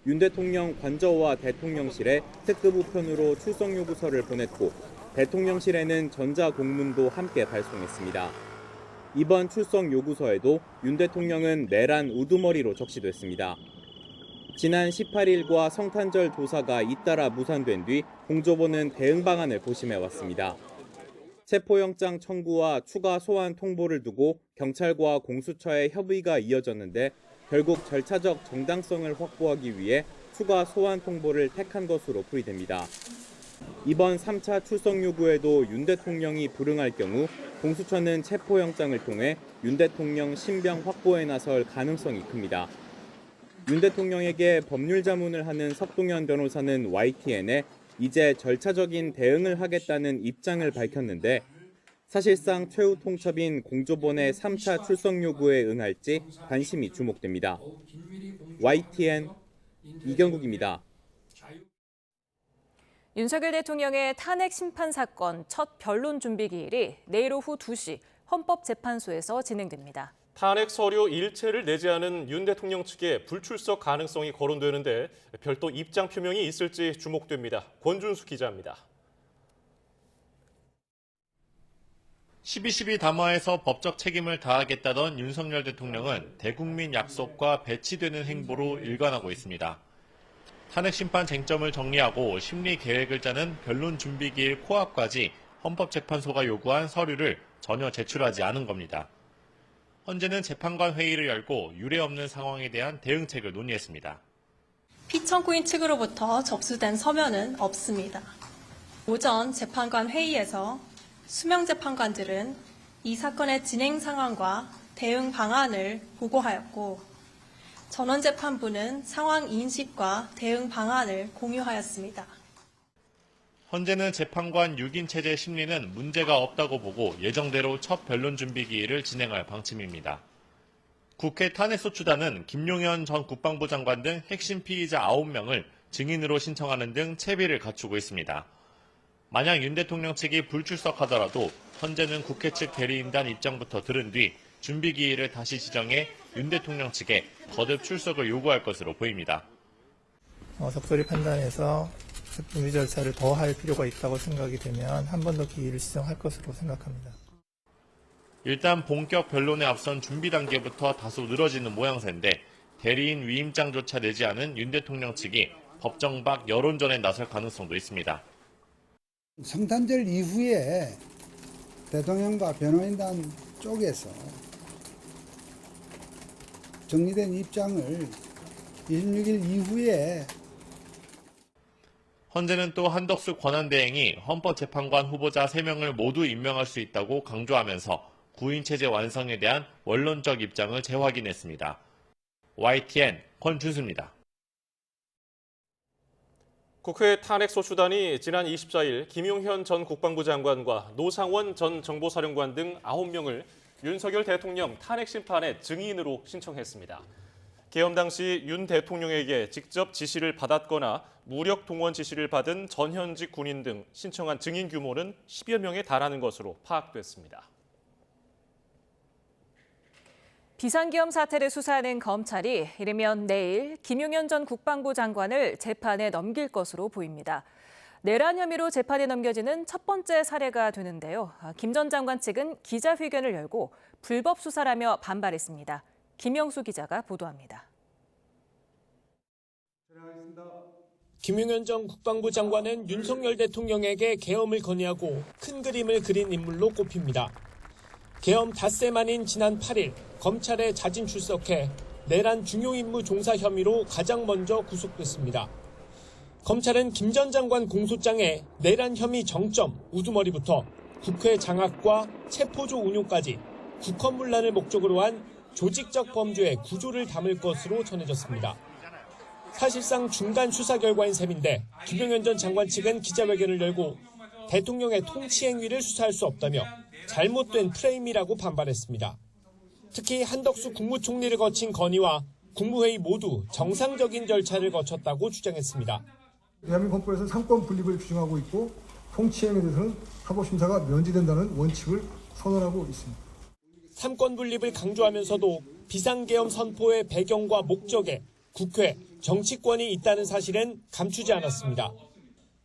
Speaker 23: 윤 대통령 관저와 대통령실에 특급 우편으로 출석 요구서를 보냈고 대통령실에는 전자공문도 함께 발송했습니다. 이번 출석 요구서에도 윤 대통령은 내란 우두머리로 적시됐습니다. 지난 18일과 성탄절 조사가 잇따라 무산된 뒤 공조부는 대응 방안을 고심해왔습니다. 체포영장 청구와 추가 소환 통보를 두고 경찰과 공수처의 협의가 이어졌는데 결국 절차적 정당성을 확보하기 위해 추가 소환 통보를 택한 것으로 풀이됩니다. 이번 3차 출석 요구에도 윤 대통령이 불응할 경우 공수처는 체포영장을 통해 윤 대통령 신병 확보에 나설 가능성이 큽니다. 윤 대통령에게 법률 자문을 하는 석동현 변호사는 YTN에 이제 절차적인 대응을 하겠다는 입장을 밝혔는데 사실상 최후 통첩인 공조본의 3차 출석 요구에 응할지 관심이 주목됩니다. YTN 이경국입니다.
Speaker 1: 윤석열 대통령의 탄핵 심판 사건 첫 변론 준비 기일이 내일 오후 2시 헌법재판소에서 진행됩니다.
Speaker 2: 탄핵 서류 일체를 내지 않은 윤 대통령 측의 불출석 가능성이 거론되는데 별도 입장 표명이 있을지 주목됩니다. 권준수 기자입니다.
Speaker 3: 12.12 담화에서 법적 책임을 다하겠다던 윤석열 대통령은 대국민 약속과 배치되는 행보로 일관하고 있습니다. 탄핵 심판 쟁점을 정리하고 심리 계획을 짜는 변론 준비 기일 코앞까지 헌법재판소가 요구한 서류를 전혀 제출하지 않은 겁니다. 헌재는 재판관 회의를 열고 유례 없는 상황에 대한 대응책을 논의했습니다.
Speaker 5: 피청구인 측으로부터 접수된 서면은 없습니다. 오전 재판관 회의에서 수명 재판관들은 이 사건의 진행 상황과 대응 방안을 보고하였고 전원재판부는 상황 인식과 대응 방안을 공유하였습니다.
Speaker 3: 헌재는 재판관 6인 체제 심리는 문제가 없다고 보고 예정대로 첫 변론 준비 기일을 진행할 방침입니다. 국회 탄핵소추단은 김용현 전 국방부 장관 등 핵심 피의자 9명을 증인으로 신청하는 등 채비를 갖추고 있습니다. 만약 윤 대통령 측이 불출석하더라도 헌재는 국회 측 대리인단 입장부터 들은 뒤 준비 기일을 다시 지정해 윤 대통령 측에 거듭 출석을 요구할 것으로 보입니다.
Speaker 6: 적절히 판단해서 준비 절차를 더 할 필요가 있다고 생각이 되면 한 번 더 기일을 지정할 것으로 생각합니다.
Speaker 3: 일단 본격 변론에 앞선 준비 단계부터 다소 늘어지는 모양새인데 대리인 위임장조차 내지 않은 윤 대통령 측이 법정 밖 여론전에 나설 가능성도 있습니다.
Speaker 24: 성탄절 이후에 대통령과 변호인단 쪽에서 정리된 입장을 26일 이후에
Speaker 3: 헌재는 또 한덕수 권한대행이 헌법재판관 후보자 3명을 모두 임명할 수 있다고 강조하면서 9인 체제 완성에 대한 원론적 입장을 재확인했습니다. YTN 권준수입니다.
Speaker 2: 국회 탄핵소추단이 지난 24일 김용현 전 국방부 장관과 노상원 전 정보사령관 등 9명을 윤석열 대통령 탄핵 심판의 증인으로 신청했습니다. 계엄 당시 윤 대통령에게 직접 지시를 받았거나 무력 동원 지시를 받은 전현직 군인 등 신청한 증인 규모는 10여 명에 달하는 것으로 파악됐습니다.
Speaker 1: 비상계엄 사태를 수사하는 검찰이 이르면 내일 김용현 전 국방부 장관을 재판에 넘길 것으로 보입니다. 내란 혐의로 재판에 넘겨지는 첫 번째 사례가 되는데요. 김 전 장관 측은 기자회견을 열고 불법 수사라며 반발했습니다. 김영수 기자가 보도합니다.
Speaker 25: 김용현 전 국방부 장관은 윤석열 대통령에게 계엄을 건의하고 큰 그림을 그린 인물로 꼽힙니다. 계엄 닷새 만인 지난 8일 검찰에 자진 출석해 내란 중요 임무 종사 혐의로 가장 먼저 구속됐습니다. 검찰은 김 전 장관 공소장에 내란 혐의 정점, 우두머리부터 국회 장악과 체포조 운용까지 국헌문란을 목적으로 한 조직적 범죄의 구조를 담을 것으로 전해졌습니다. 사실상 중간 수사 결과인 셈인데 김용현 전 장관 측은 기자회견을 열고 대통령의 통치 행위를 수사할 수 없다며 잘못된 프레임이라고 반발했습니다. 특히 한덕수 국무총리를 거친 건의와 국무회의 모두 정상적인 절차를 거쳤다고 주장했습니다.
Speaker 26: 대한민국 헌법에서 상권 분립을 규정하고 있고 통치행위에 대해서는 헌법심사가 면제된다는 원칙을 선언하고 있습니다.
Speaker 25: 삼권 분립을 강조하면서도 비상계엄 선포의 배경과 목적에 국회, 정치권이 있다는 사실은 감추지 않았습니다.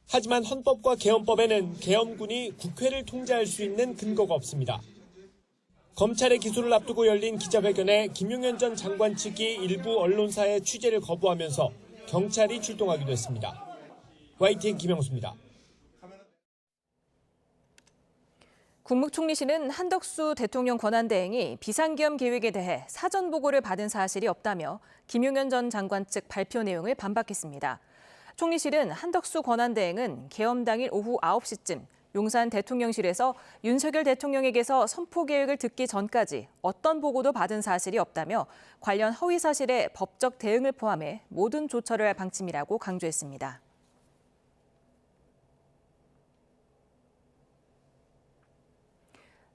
Speaker 25: 하지만 헌법과 계엄법에는 계엄군이 국회를 통제할 수 있는 근거가 없습니다. 검찰의 기소를 앞두고 열린 기자회견에 김용현 전 장관 측이 일부 언론사의 취재를 거부하면서 경찰이 출동하기도 했습니다. YTN 김영수입니다.
Speaker 1: 국무총리실은 한덕수 대통령 권한대행이 비상계엄 계획에 대해 사전 보고를 받은 사실이 없다며 김용현 전 장관 측 발표 내용을 반박했습니다. 총리실은 한덕수 권한대행은 계엄 당일 오후 9시쯤 용산 대통령실에서 윤석열 대통령에게서 선포 계획을 듣기 전까지 어떤 보고도 받은 사실이 없다며 관련 허위 사실에 법적 대응을 포함해 모든 조처를 할 방침이라고 강조했습니다.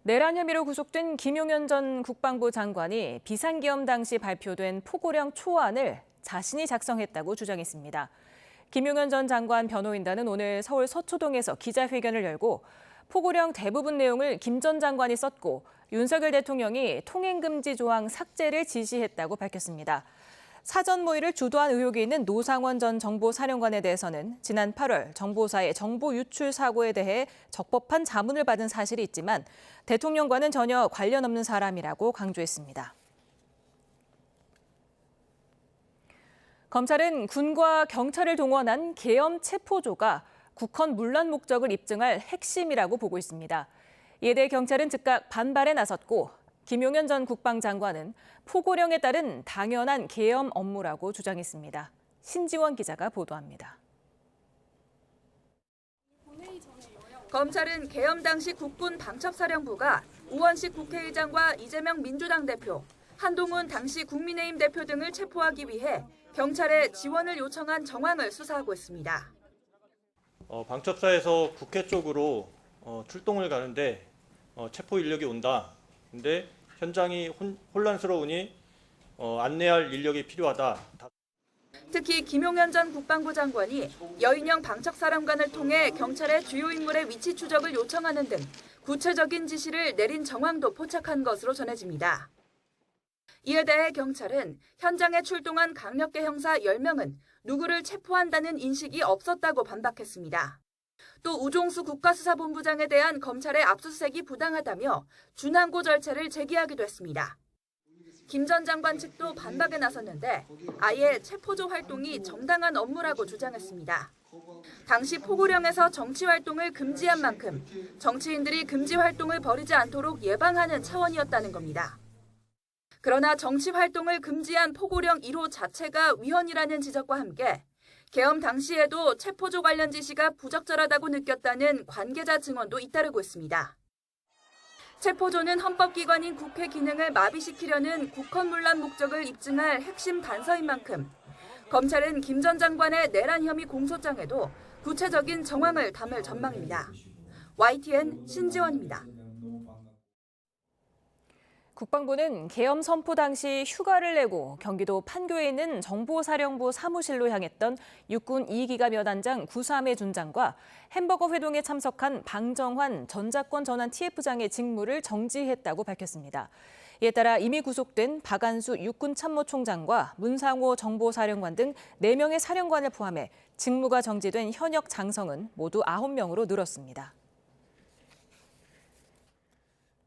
Speaker 1: 내란 혐의로 구속된 김용현 전 국방부 장관이 비상계엄 당시 발표된 포고령 초안을 자신이 작성했다고 주장했습니다. 김용현 전 장관 변호인단은 오늘 서울 서초동에서 기자회견을 열고 포고령 대부분 내용을 김 전 장관이 썼고 윤석열 대통령이 통행금지 조항 삭제를 지시했다고 밝혔습니다. 사전 모의를 주도한 의혹이 있는 노상원 전 정보사령관에 대해서는 지난 8월 정보사의 정보 유출 사고에 대해 적법한 자문을 받은 사실이 있지만 대통령과는 전혀 관련 없는 사람이라고 강조했습니다. 검찰은 군과 경찰을 동원한 계엄 체포조가 국헌 문란 목적을 입증할 핵심이라고 보고 있습니다. 이에 대해 경찰은 즉각 반발에 나섰고 김용현 전 국방장관은 포고령에 따른 당연한 계엄 업무라고 주장했습니다. 신지원 기자가 보도합니다.
Speaker 4: 검찰은 계엄 당시 국군 방첩사령부가 우원식 국회의장과 이재명 민주당 대표, 한동훈 당시 국민의힘 대표 등을 체포하기 위해 경찰에 지원을 요청한 정황을 수사하고 있습니다.
Speaker 8: 방첩사에서 국회 쪽으로 출동을 가는데 체포 인력이 온다. 근데 현장이 혼란스러우니 안내할 인력이 필요하다.
Speaker 4: 특히 김용현 전 국방부 장관이 여인영 방첩사령관을 통해 경찰의 주요 인물의 위치 추적을 요청하는 등 구체적인 지시를 내린 정황도 포착한 것으로 전해집니다. 이에 대해 경찰은 현장에 출동한 강력계 형사 10명은 누구를 체포한다는 인식이 없었다고 반박했습니다. 또 우종수 국가수사본부장에 대한 검찰의 압수수색이 부당하다며 준항고 절차를 제기하기도 했습니다. 김 전 장관 측도 반박에 나섰는데 아예 체포조 활동이 정당한 업무라고 주장했습니다. 당시 포고령에서 정치 활동을 금지한 만큼 정치인들이 금지 활동을 벌이지 않도록 예방하는 차원이었다는 겁니다. 그러나 정치 활동을 금지한 포고령 1호 자체가 위헌이라는 지적과 함께 계엄 당시에도 체포조 관련 지시가 부적절하다고 느꼈다는 관계자 증언도 잇따르고 있습니다. 체포조는 헌법기관인 국회 기능을 마비시키려는 국헌문란 목적을 입증할 핵심 단서인 만큼 검찰은 김 전 장관의 내란 혐의 공소장에도 구체적인 정황을 담을 전망입니다. YTN 신지원입니다.
Speaker 1: 국방부는 계엄 선포 당시 휴가를 내고 경기도 판교에 있는 정보사령부 사무실로 향했던 육군 2기가 몇 단장 93회 준장과 햄버거 회동에 참석한 방정환 전자권 전환 TF장의 직무를 정지했다고 밝혔습니다. 이에 따라 이미 구속된 박안수 육군 참모총장과 문상호 정보사령관 등 4명의 사령관을 포함해 직무가 정지된 현역 장성은 모두 9명으로 늘었습니다.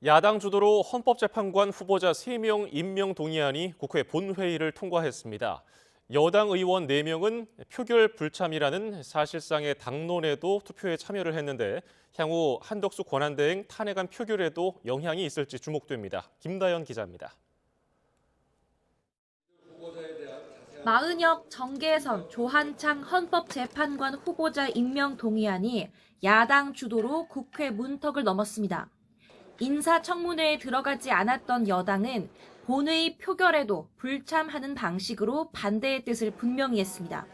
Speaker 2: 야당 주도로 헌법재판관 후보자 3명 임명 동의안이 국회 본회의를 통과했습니다. 여당 의원 4명은 표결 불참이라는 사실상의 당론에도 투표에 참여를 했는데 향후 한덕수 권한대행 탄핵안 표결에도 영향이 있을지 주목됩니다. 김다연 기자입니다.
Speaker 9: 마은혁, 정계선, 조한창 헌법재판관 후보자 임명 동의안이 야당 주도로 국회 문턱을 넘었습니다. 인사청문회에 들어가지 않았던 여당은 본회의 표결에도 불참하는 방식으로 반대의 뜻을 분명히 했습니다.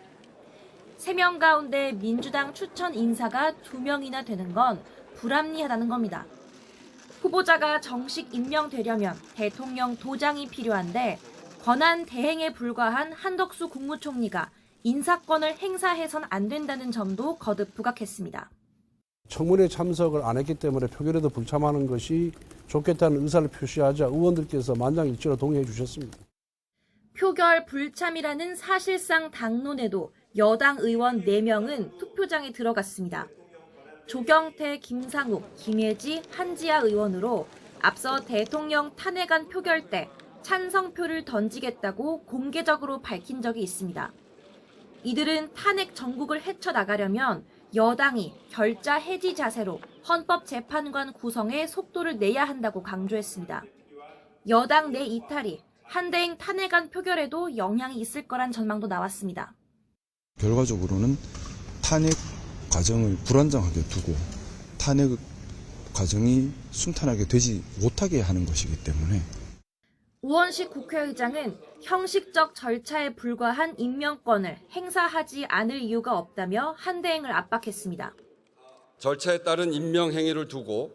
Speaker 9: 3명 가운데 민주당 추천 인사가 2명이나 되는 건 불합리하다는 겁니다. 후보자가 정식 임명되려면 대통령 도장이 필요한데 권한 대행에 불과한 한덕수 국무총리가 인사권을 행사해선 안 된다는 점도 거듭 부각했습니다.
Speaker 10: 청문회 참석을 안 했기 때문에 표결에도 불참하는 것이 좋겠다는 의사를 표시하자 의원들께서 만장일치로 동의해 주셨습니다.
Speaker 9: 표결 불참이라는 사실상 당론에도 여당 의원 4명은 투표장에 들어갔습니다. 조경태, 김상욱, 김혜지, 한지아 의원으로 앞서 대통령 탄핵안 표결 때 찬성표를 던지겠다고 공개적으로 밝힌 적이 있습니다. 이들은 탄핵 정국을 헤쳐나가려면 여당이 결자 해지 자세로 헌법재판관 구성에 속도를 내야 한다고 강조했습니다. 여당 내 이탈이 한대행 탄핵안 표결에도 영향이 있을 거란 전망도 나왔습니다.
Speaker 11: 결과적으로는 탄핵 과정을 불안정하게 두고 탄핵 과정이 순탄하게 되지 못하게 하는 것이기 때문에
Speaker 9: 우원식 국회의장은 형식적 절차에 불과한 임명권을 행사하지 않을 이유가 없다며 한대행을 압박했습니다.
Speaker 12: 절차에 따른 임명 행위를 두고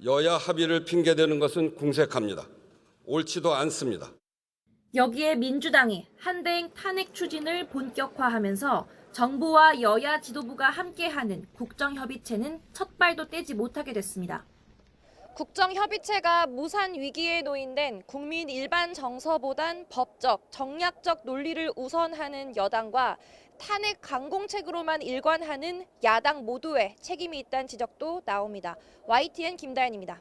Speaker 12: 여야 합의를 핑계대는 것은 궁색합니다. 옳지도 않습니다.
Speaker 9: 여기에 민주당이 한대행 탄핵 추진을 본격화하면서 정부와 여야 지도부가 함께하는 국정협의체는 첫 발도 떼지 못하게 됐습니다.
Speaker 7: 국정협의체가 무산 위기에 놓인된 국민 일반 정서보단 법적, 정략적 논리를 우선하는 여당과 탄핵 강공책으로만 일관하는 야당 모두에 책임이 있다는 지적도 나옵니다. YTN 김다연입니다.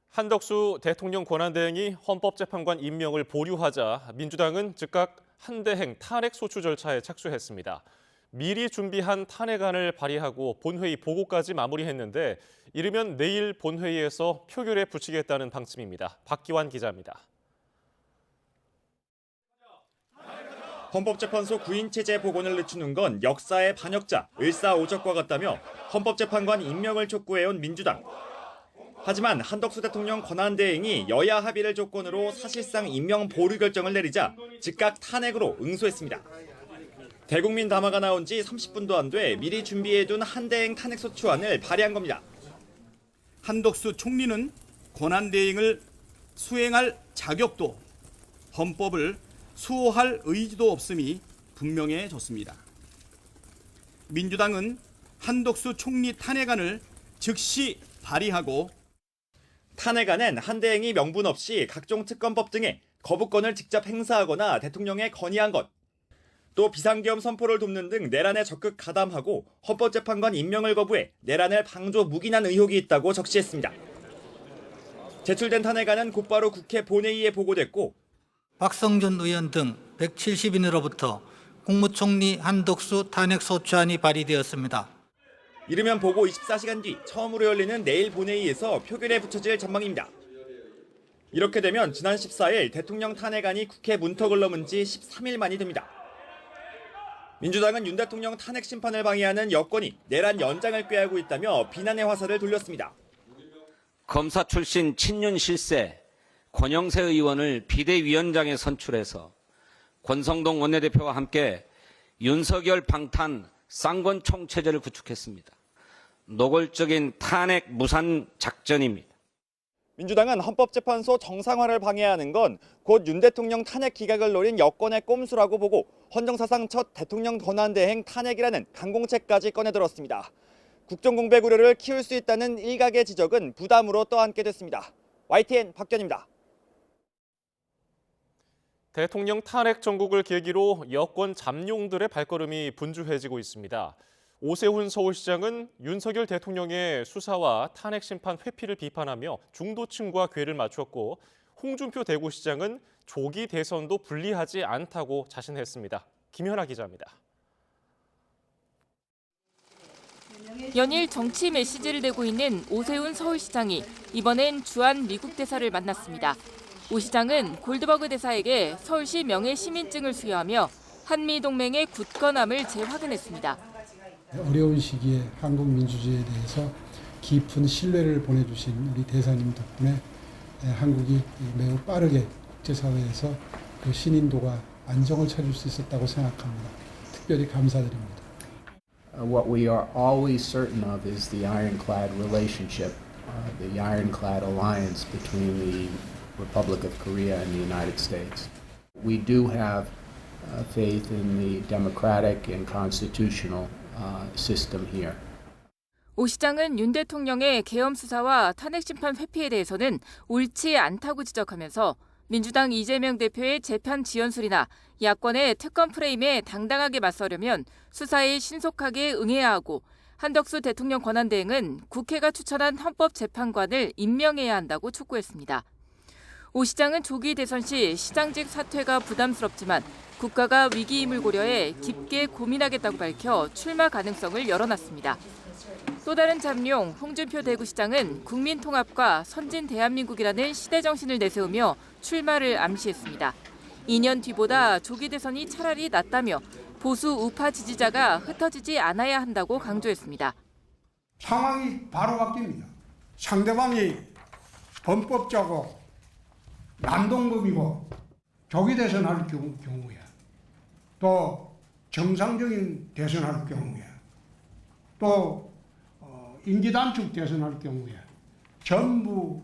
Speaker 2: 한덕수 대통령 권한대행이 헌법재판관 임명을 보류하자 민주당은 즉각 한대행 탄핵 소추 절차에 착수했습니다. 미리 준비한 탄핵안을 발의하고 본회의 보고까지 마무리했는데 이르면 내일 본회의에서 표결에 붙이겠다는 방침입니다. 박기환 기자입니다.
Speaker 13: 헌법재판소 9인 체제 복원을 늦추는 건 역사의 반역자, 을사오적과 같다며 헌법재판관 임명을 촉구해온 민주당. 하지만 한덕수 대통령 권한대행이 여야 합의를 조건으로 사실상 임명 보류 결정을 내리자 즉각 탄핵으로 응소했습니다. 대국민 담화가 나온 지 30분도 안 돼 미리 준비해둔 한대행 탄핵소추안을 발의한 겁니다.
Speaker 14: 한덕수 총리는 권한대행을 수행할 자격도 헌법을 수호할 의지도 없음이 분명해졌습니다. 민주당은 한덕수 총리 탄핵안을 즉시 발의하고
Speaker 13: 탄핵안엔 한대행이 명분 없이 각종 특검법 등의 거부권을 직접 행사하거나 대통령에 건의한 것, 또 비상계엄 선포를 돕는 등 내란에 적극 가담하고 헌법재판관 임명을 거부해 내란을 방조 묵인한 의혹이 있다고 적시했습니다. 제출된 탄핵안은 곧바로 국회 본회의에 보고됐고
Speaker 15: 박성준 의원 등 170인으로부터 국무총리 한덕수 탄핵소추안이 발의되었습니다.
Speaker 13: 이르면 보고 24시간 뒤 처음으로 열리는 내일 본회의에서 표결에 붙여질 전망입니다. 이렇게 되면 지난 14일 대통령 탄핵안이 국회 문턱을 넘은 지 13일 만이 됩니다. 민주당은 윤 대통령 탄핵 심판을 방해하는 여권이 내란 연장을 꾀하고 있다며 비난의 화살을 돌렸습니다.
Speaker 16: 검사 출신 친윤 실세 권영세 의원을 비대위원장에 선출해서 권성동 원내대표와 함께 윤석열 방탄 쌍권 총체제를 구축했습니다. 노골적인 탄핵 무산 작전입니다.
Speaker 13: 민주당은 헌법재판소 정상화를 방해하는 건 곧 윤 대통령 탄핵 기각을 노린 여권의 꼼수라고 보고 헌정사상 첫 대통령 권한대행 탄핵이라는 강공책까지 꺼내들었습니다. 국정공백 우려를 키울 수 있다는 일각의 지적은 부담으로 떠안게 됐습니다. YTN 박견입니다.
Speaker 2: 대통령 탄핵 정국을 계기로 여권 잠룡들의 발걸음이 분주해지고 있습니다. 오세훈 서울시장은 윤석열 대통령의 수사와 탄핵 심판 회피를 비판하며 중도층과 궤를 맞췄고 홍준표 대구시장은 조기 대선도 불리하지 않다고 자신했습니다. 김현아 기자입니다.
Speaker 18: 연일 정치 메시지를 내고 있는 오세훈 서울시장이 이번엔 주한 미국 대사를 만났습니다. 오 시장은 골드버그 대사에게 서울시 명예시민증을 수여하며 한미동맹의 굳건함을 재확인했습니다.
Speaker 24: 어려운 시기에 한국 민주주의에 대해서 깊은 신뢰를 보내주신 우리 대사님 덕분에 한국이 매우 빠르게 국제사회에서 그 신인도가 안정을 찾을 수 있었다고 생각합니다. 특별히 감사드립니다.
Speaker 27: What we are always certain of is the ironclad relationship, the ironclad alliance between the Republic of Korea and the United States. We do have faith in the democratic and constitutional system here.
Speaker 18: 오 시장은 윤 대통령의 계엄 수사와 탄핵 심판 회피에 대해서는 옳지 않다고 지적하면서 민주당 이재명 대표의 재판 지연술이나 야권의 특검 프레임에 당당하게 맞서려면 수사에 신속하게 응해야 하고 한덕수 대통령 권한대행은 국회가 추천한 헌법재판관을 임명해야 한다고 촉구했습니다. 오 시장은 조기 대선 시 시장직 사퇴가 부담스럽지만 국가가 위기임을 고려해 깊게 고민하겠다고 밝혀 출마 가능성을 열어놨습니다. 또 다른 잠룡 홍준표 대구시장은 국민통합과 선진 대한민국이라는 시대정신을 내세우며 출마를 암시했습니다. 2년 뒤보다 조기 대선이 차라리 낫다며 보수 우파 지지자가 흩어지지 않아야 한다고 강조했습니다.
Speaker 24: 상황이 바로 바뀝니다. 상대방이 범법자고 난동범이고 조기 대선할 경우에 또 정상적인 대선할 경우에 또 임기단축 대선할 경우에 전부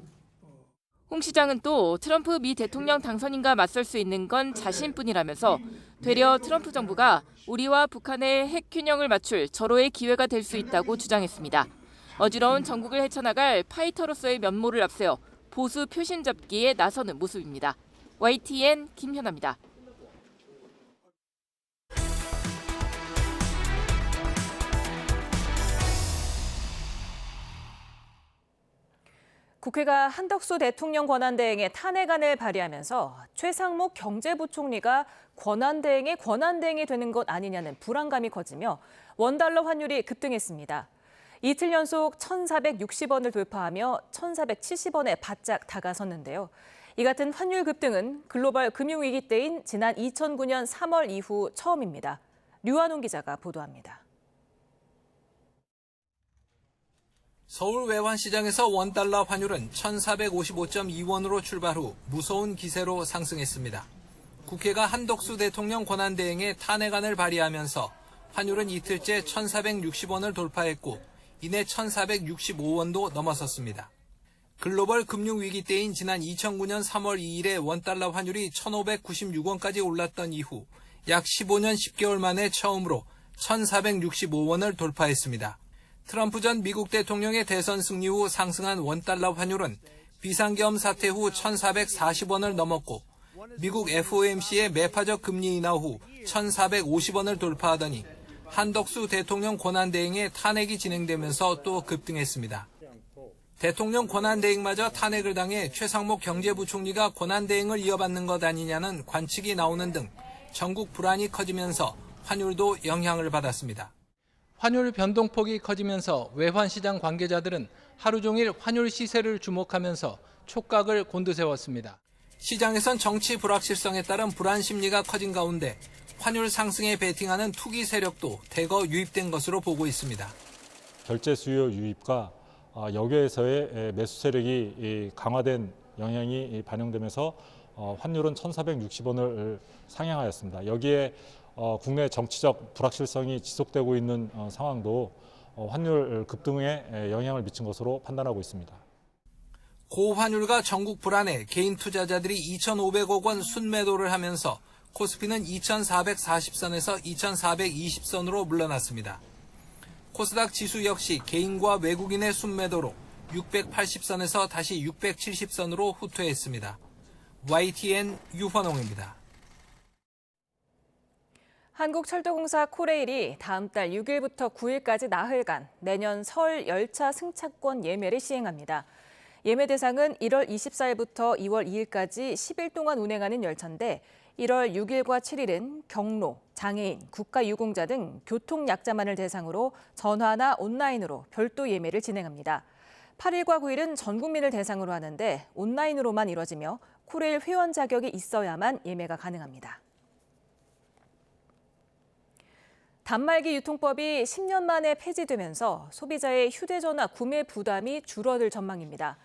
Speaker 18: 홍 시장은 또 트럼프 미 대통령 당선인과 맞설 수 있는 건 자신뿐이라면서 되려 트럼프 정부가 우리와 북한의 핵 균형을 맞출 절호의 기회가 될 수 있다고 주장했습니다. 어지러운 전국을 헤쳐나갈 파이터로서의 면모를 앞세워 보수 표심 잡기에 나서는 모습입니다. YTN 김현아입니다.
Speaker 1: 국회가 한덕수 대통령 권한대행의 탄핵안을 발의하면서 최상목 경제부총리가 권한대행의 권한대행이 되는 것 아니냐는 불안감이 커지며 원달러 환율이 급등했습니다. 이틀 연속 1,460원을 돌파하며 1,470원에 바짝 다가섰는데요. 이 같은 환율 급등은 글로벌 금융위기 때인 지난 2009년 3월 이후 처음입니다. 류한홍 기자가 보도합니다.
Speaker 5: 서울 외환시장에서 원달러 환율은 1,455.2원으로 출발 후 무서운 기세로 상승했습니다. 국회가 한덕수 대통령 권한대행의 탄핵안을 발의하면서 환율은 이틀째 1,460원을 돌파했고 이내 1,465원도 넘어섰습니다. 글로벌 금융위기 때인 지난 2009년 3월 2일에 원달러 환율이 1,596원까지 올랐던 이후 약 15년 10개월 만에 처음으로 1,465원을 돌파했습니다. 트럼프 전 미국 대통령의 대선 승리 후 상승한 원달러 환율은 비상계엄 사태 후 1,440원을 넘었고 미국 FOMC의 매파적 금리 인하 후 1,450원을 돌파하더니 한덕수 대통령 권한대행의 탄핵이 진행되면서 또 급등했습니다. 대통령 권한대행마저 탄핵을 당해 최상목 경제부총리가 권한대행을 이어받는 것 아니냐는 관측이 나오는 등 전국 불안이 커지면서 환율도 영향을 받았습니다.
Speaker 17: 환율 변동폭이 커지면서 외환시장 관계자들은 하루 종일 환율 시세를 주목하면서 촉각을 곤두세웠습니다.
Speaker 5: 시장에선 정치 불확실성에 따른 불안 심리가 커진 가운데 환율 상승에 베팅하는 투기 세력도 대거 유입된 것으로 보고 있습니다.
Speaker 19: 결제 수요 유입과 여기에서의 매수 세력이 강화된 영향이 반영되면서 환율은 1,460원을 상향하였습니다. 여기에 국내 정치적 불확실성이 지속되고 있는 상황도 환율 급등에 영향을 미친 것으로 판단하고 있습니다.
Speaker 5: 고환율과 전국 불안에 개인 투자자들이 2,500억 원 순매도를 하면서 코스피는 2,440선에서 2,420선으로 물러났습니다. 코스닥 지수 역시 개인과 외국인의 순매도로 680선에서 다시 670선으로 후퇴했습니다. YTN 유환홍입니다.
Speaker 1: 한국철도공사 코레일이 다음 달 6일부터 9일까지 나흘간 내년 설 열차 승차권 예매를 시행합니다. 예매 대상은 1월 24일부터 2월 2일까지 10일 동안 운행하는 열차인데 1월 6일과 7일은 경로, 장애인, 국가유공자 등 교통약자만을 대상으로 전화나 온라인으로 별도 예매를 진행합니다. 8일과 9일은 전 국민을 대상으로 하는데 온라인으로만 이뤄지며 코레일 회원 자격이 있어야만 예매가 가능합니다. 단말기 유통법이 10년 만에 폐지되면서 소비자의 휴대전화 구매 부담이 줄어들 전망입니다.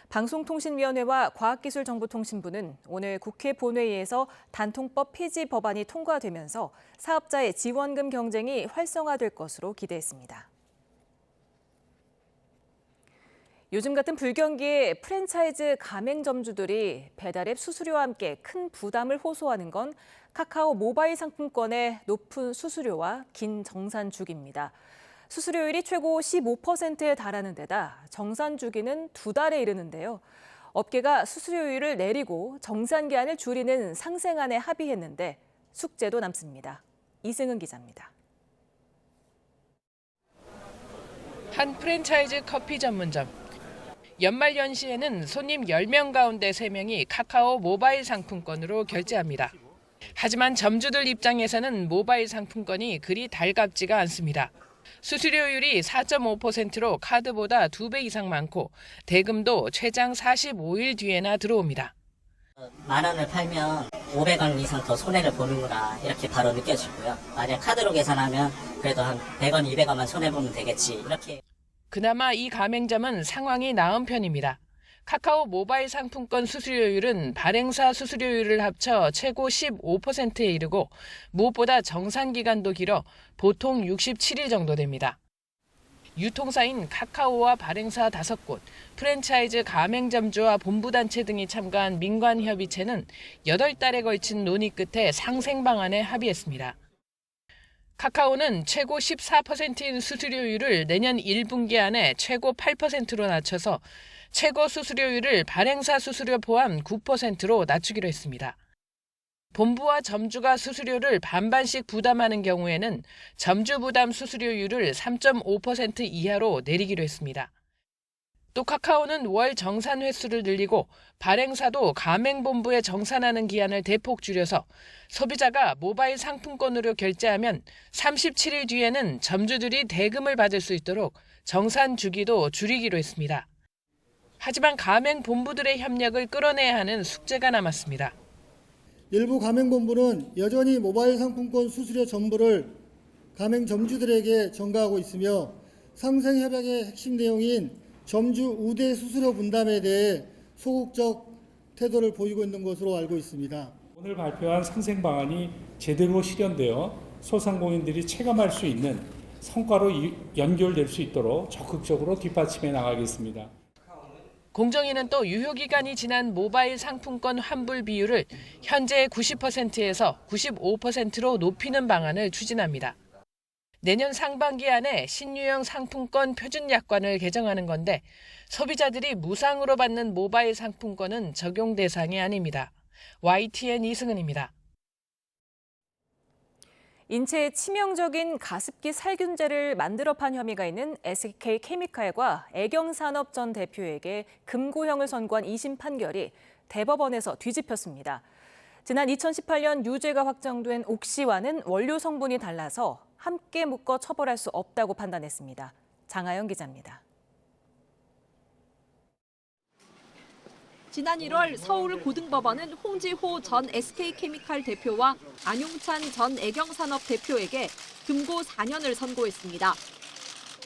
Speaker 1: 방송통신위원회와 과학기술정보통신부는 오늘 국회 본회의에서 단통법 폐지 법안이 통과되면서 사업자의 지원금 경쟁이 활성화될 것으로 기대했습니다. 요즘 같은 불경기에 프랜차이즈 가맹점주들이 배달앱 수수료와 함께 큰 부담을 호소하는 건 카카오 모바일 상품권의 높은 수수료와 긴 정산 주기입니다. 수수료율이 최고 15%에 달하는 데다 정산 주기는 2달에 이르는데요. 업계가 수수료율을 내리고 정산 기한을 줄이는 상생안에 합의했는데 숙제도 남습니다. 이승은 기자입니다.
Speaker 20: 한 프랜차이즈 커피 전문점. 연말연시에는 손님 10명 가운데 3명이 카카오 모바일 상품권으로 결제합니다. 하지만 점주들 입장에서는 모바일 상품권이 그리 달갑지가 않습니다. 수수료율이 4.5%로 카드보다 2배 이상 많고 대금도 최장 45일 뒤에나 들어옵니다.
Speaker 21: 10,000원을 팔면 500원 이상 더 손해를 보는구나 이렇게 바로 느껴지고요. 만약 카드로 계산하면 그래도 한 100원, 200원만 손해보면 되겠지 이렇게.
Speaker 20: 그나마 이 가맹점은 상황이 나은 편입니다. 카카오 모바일 상품권 수수료율은 발행사 수수료율을 합쳐 최고 15%에 이르고 무엇보다 정산 기간도 길어 보통 67일 정도 됩니다. 유통사인 카카오와 발행사 5곳, 프랜차이즈 가맹점주와 본부단체 등이 참가한 민관협의체는 8달에 걸친 논의 끝에 상생 방안에 합의했습니다. 카카오는 최고 14%인 수수료율을 내년 1분기 안에 최고 8%로 낮춰서 최고 수수료율을 발행사 수수료 포함 9%로 낮추기로 했습니다. 본부와 점주가 수수료를 반반씩 부담하는 경우에는 점주 부담 수수료율을 3.5% 이하로 내리기로 했습니다. 또 카카오는 월 정산 횟수를 늘리고 발행사도 가맹본부에 정산하는 기한을 대폭 줄여서 소비자가 모바일 상품권으로 결제하면 37일 뒤에는 점주들이 대금을 받을 수 있도록 정산 주기도 줄이기로 했습니다. 하지만 가맹본부들의 협력을 끌어내야 하는 숙제가 남았습니다.
Speaker 3: 일부 가맹본부는 여전히 모바일 상품권 수수료 전부를 가맹점주들에게 전가하고 있으며 상생협약의 핵심 내용인 점주 우대 수수료 분담에 대해 소극적 태도를 보이고 있는 것으로 알고 있습니다.
Speaker 6: 오늘 발표한 상생 방안이 제대로 실현되어 소상공인들이 체감할 수 있는 성과로 연결될 수 있도록 적극적으로 뒷받침해 나가겠습니다.
Speaker 20: 공정위는 또 유효기간이 지난 모바일 상품권 환불 비율을 현재 90%에서 95%로 높이는 방안을 추진합니다. 내년 상반기 안에 신유형 상품권 표준 약관을 개정하는 건데 소비자들이 무상으로 받는 모바일 상품권은 적용 대상이 아닙니다. YTN 이승은입니다.
Speaker 1: 인체에 치명적인 가습기 살균제를 만들어 판 혐의가 있는 SK케미칼과 애경산업 전 대표에게 금고형을 선고한 2심 판결이 대법원에서 뒤집혔습니다. 지난 2018년 유죄가 확정된 옥시와는 원료 성분이 달라서 함께 묶어 처벌할 수 없다고 판단했습니다. 장하영 기자입니다.
Speaker 8: 지난 1월 서울고등법원은 홍지호 전 SK케미칼 대표와 안용찬 전 애경산업 대표에게 금고 4년을 선고했습니다.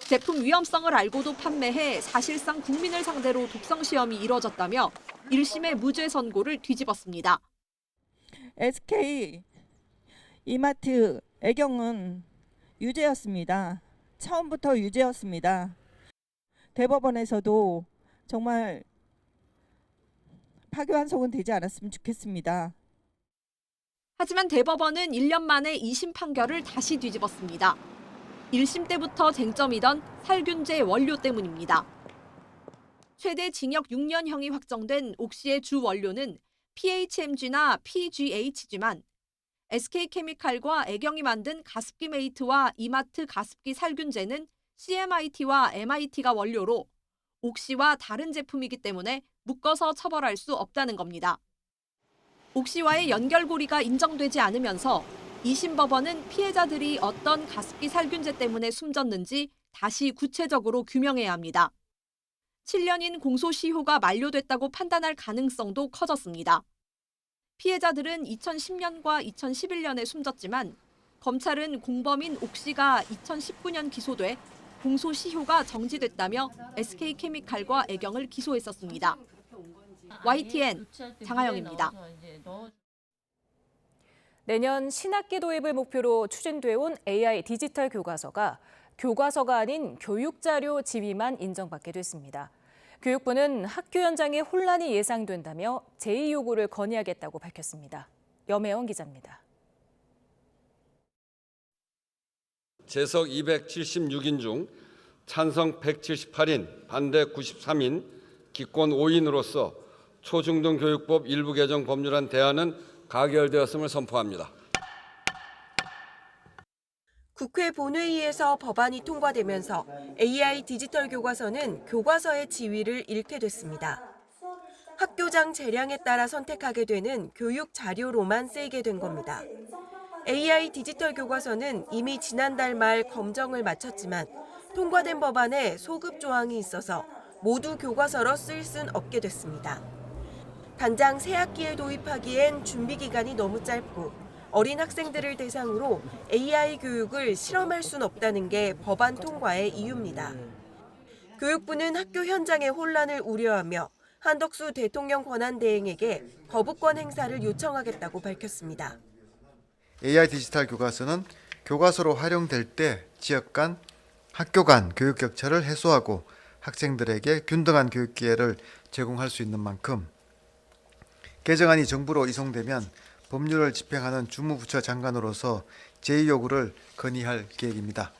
Speaker 8: 제품 위험성을 알고도 판매해 사실상 국민을 상대로 독성 시험이 이뤄졌다며 1심의 무죄 선고를 뒤집었습니다.
Speaker 22: SK, 이마트, 애경은 유죄였습니다. 처음부터 유죄였습니다. 대법원에서도 정말 파기환송은 되지 않았으면 좋겠습니다.
Speaker 8: 하지만 대법원은 1년 만에 2심 판결을 다시 뒤집었습니다. 1심 때부터 쟁점이던 살균제 원료 때문입니다. 최대 징역 6년형이 확정된 옥시의 주 원료는 PHMG나 PGH지만 SK케미칼과 애경이 만든 가습기 메이트와 이마트 가습기 살균제는 CMIT와 MIT가 원료로 옥시와 다른 제품이기 때문에 묶어서 처벌할 수 없다는 겁니다. 옥시와의 연결고리가 인정되지 않으면서 2심 법원은 피해자들이 어떤 가습기 살균제 때문에 숨졌는지 다시 구체적으로 규명해야 합니다. 7년인 공소시효가 만료됐다고 판단할 가능성도 커졌습니다. 피해자들은 2010년과 2011년에 숨졌지만 검찰은 공범인 옥시가 2019년 기소돼 공소시효가 정지됐다며 SK케미칼과 애경을 기소했었습니다. YTN 장하영입니다.
Speaker 1: 내년 신학기 도입을 목표로 추진돼 온 AI 디지털 교과서가 교과서가 아닌 교육자료 지위만 인정받게 됐습니다. 교육부는 학교 현장에 혼란이 예상된다며 제의 요구를 건의하겠다고 밝혔습니다. 염혜원 기자입니다.
Speaker 12: 재석 276인 중 찬성 178인, 반대 93인, 기권 5인으로서 초중등교육법 일부 개정 법률안 대안은 가결되었음을 선포합니다.
Speaker 23: 국회 본회의에서 법안이 통과되면서 AI 디지털 교과서는 교과서의 지위를 잃게 됐습니다. 학교장 재량에 따라 선택하게 되는 교육 자료로만 쓰이게 된 겁니다. AI 디지털 교과서는 이미 지난달 말 검정을 마쳤지만 통과된 법안에 소급 조항이 있어서 모두 교과서로 쓸 순 없게 됐습니다. 당장 새 학기에 도입하기엔 준비 기간이 너무 짧고 어린 학생들을 대상으로 AI 교육을 실험할 순 없다는 게 법안 통과의 이유입니다. 교육부는 학교 현장의 혼란을 우려하며 한덕수 대통령 권한대행에게 거부권 행사를 요청하겠다고 밝혔습니다.
Speaker 25: AI 디지털 교과서는 교과서로 활용될 때 지역 간
Speaker 4: 학교 간 교육 격차를 해소하고 학생들에게 균등한 교육 기회를 제공할 수 있는 만큼 개정안이 정부로 이송되면 법률을 집행하는 주무부처 장관으로서 제2요구를 건의할 계획입니다.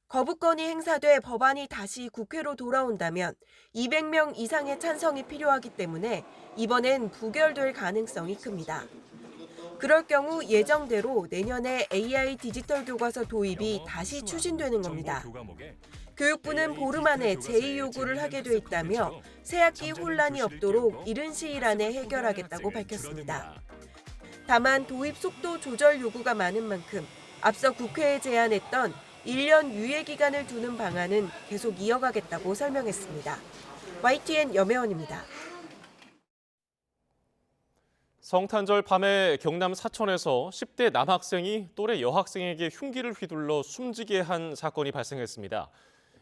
Speaker 23: 거부권이 행사돼 법안이 다시 국회로 돌아온다면 200명 이상의 찬성이 필요하기 때문에 이번엔 부결될 가능성이 큽니다. 그럴 경우 예정대로 내년에 AI 디지털 교과서 도입이 다시 추진되는 겁니다. 교육부는 보름 안에 제2요구를 하게 돼 있다며 새학기 혼란이 없도록 이른 시일 안에 해결하겠다고 밝혔습니다. 다만 도입 속도 조절 요구가 많은 만큼 앞서 국회에 제안했던 1년 유예 기간을 두는 방안은 계속 이어가겠다고 설명했습니다. YTN 염혜원입니다.
Speaker 2: 성탄절 밤에 경남 사천에서 10대 남학생이 또래 여학생에게 흉기를 휘둘러 숨지게 한 사건이 발생했습니다.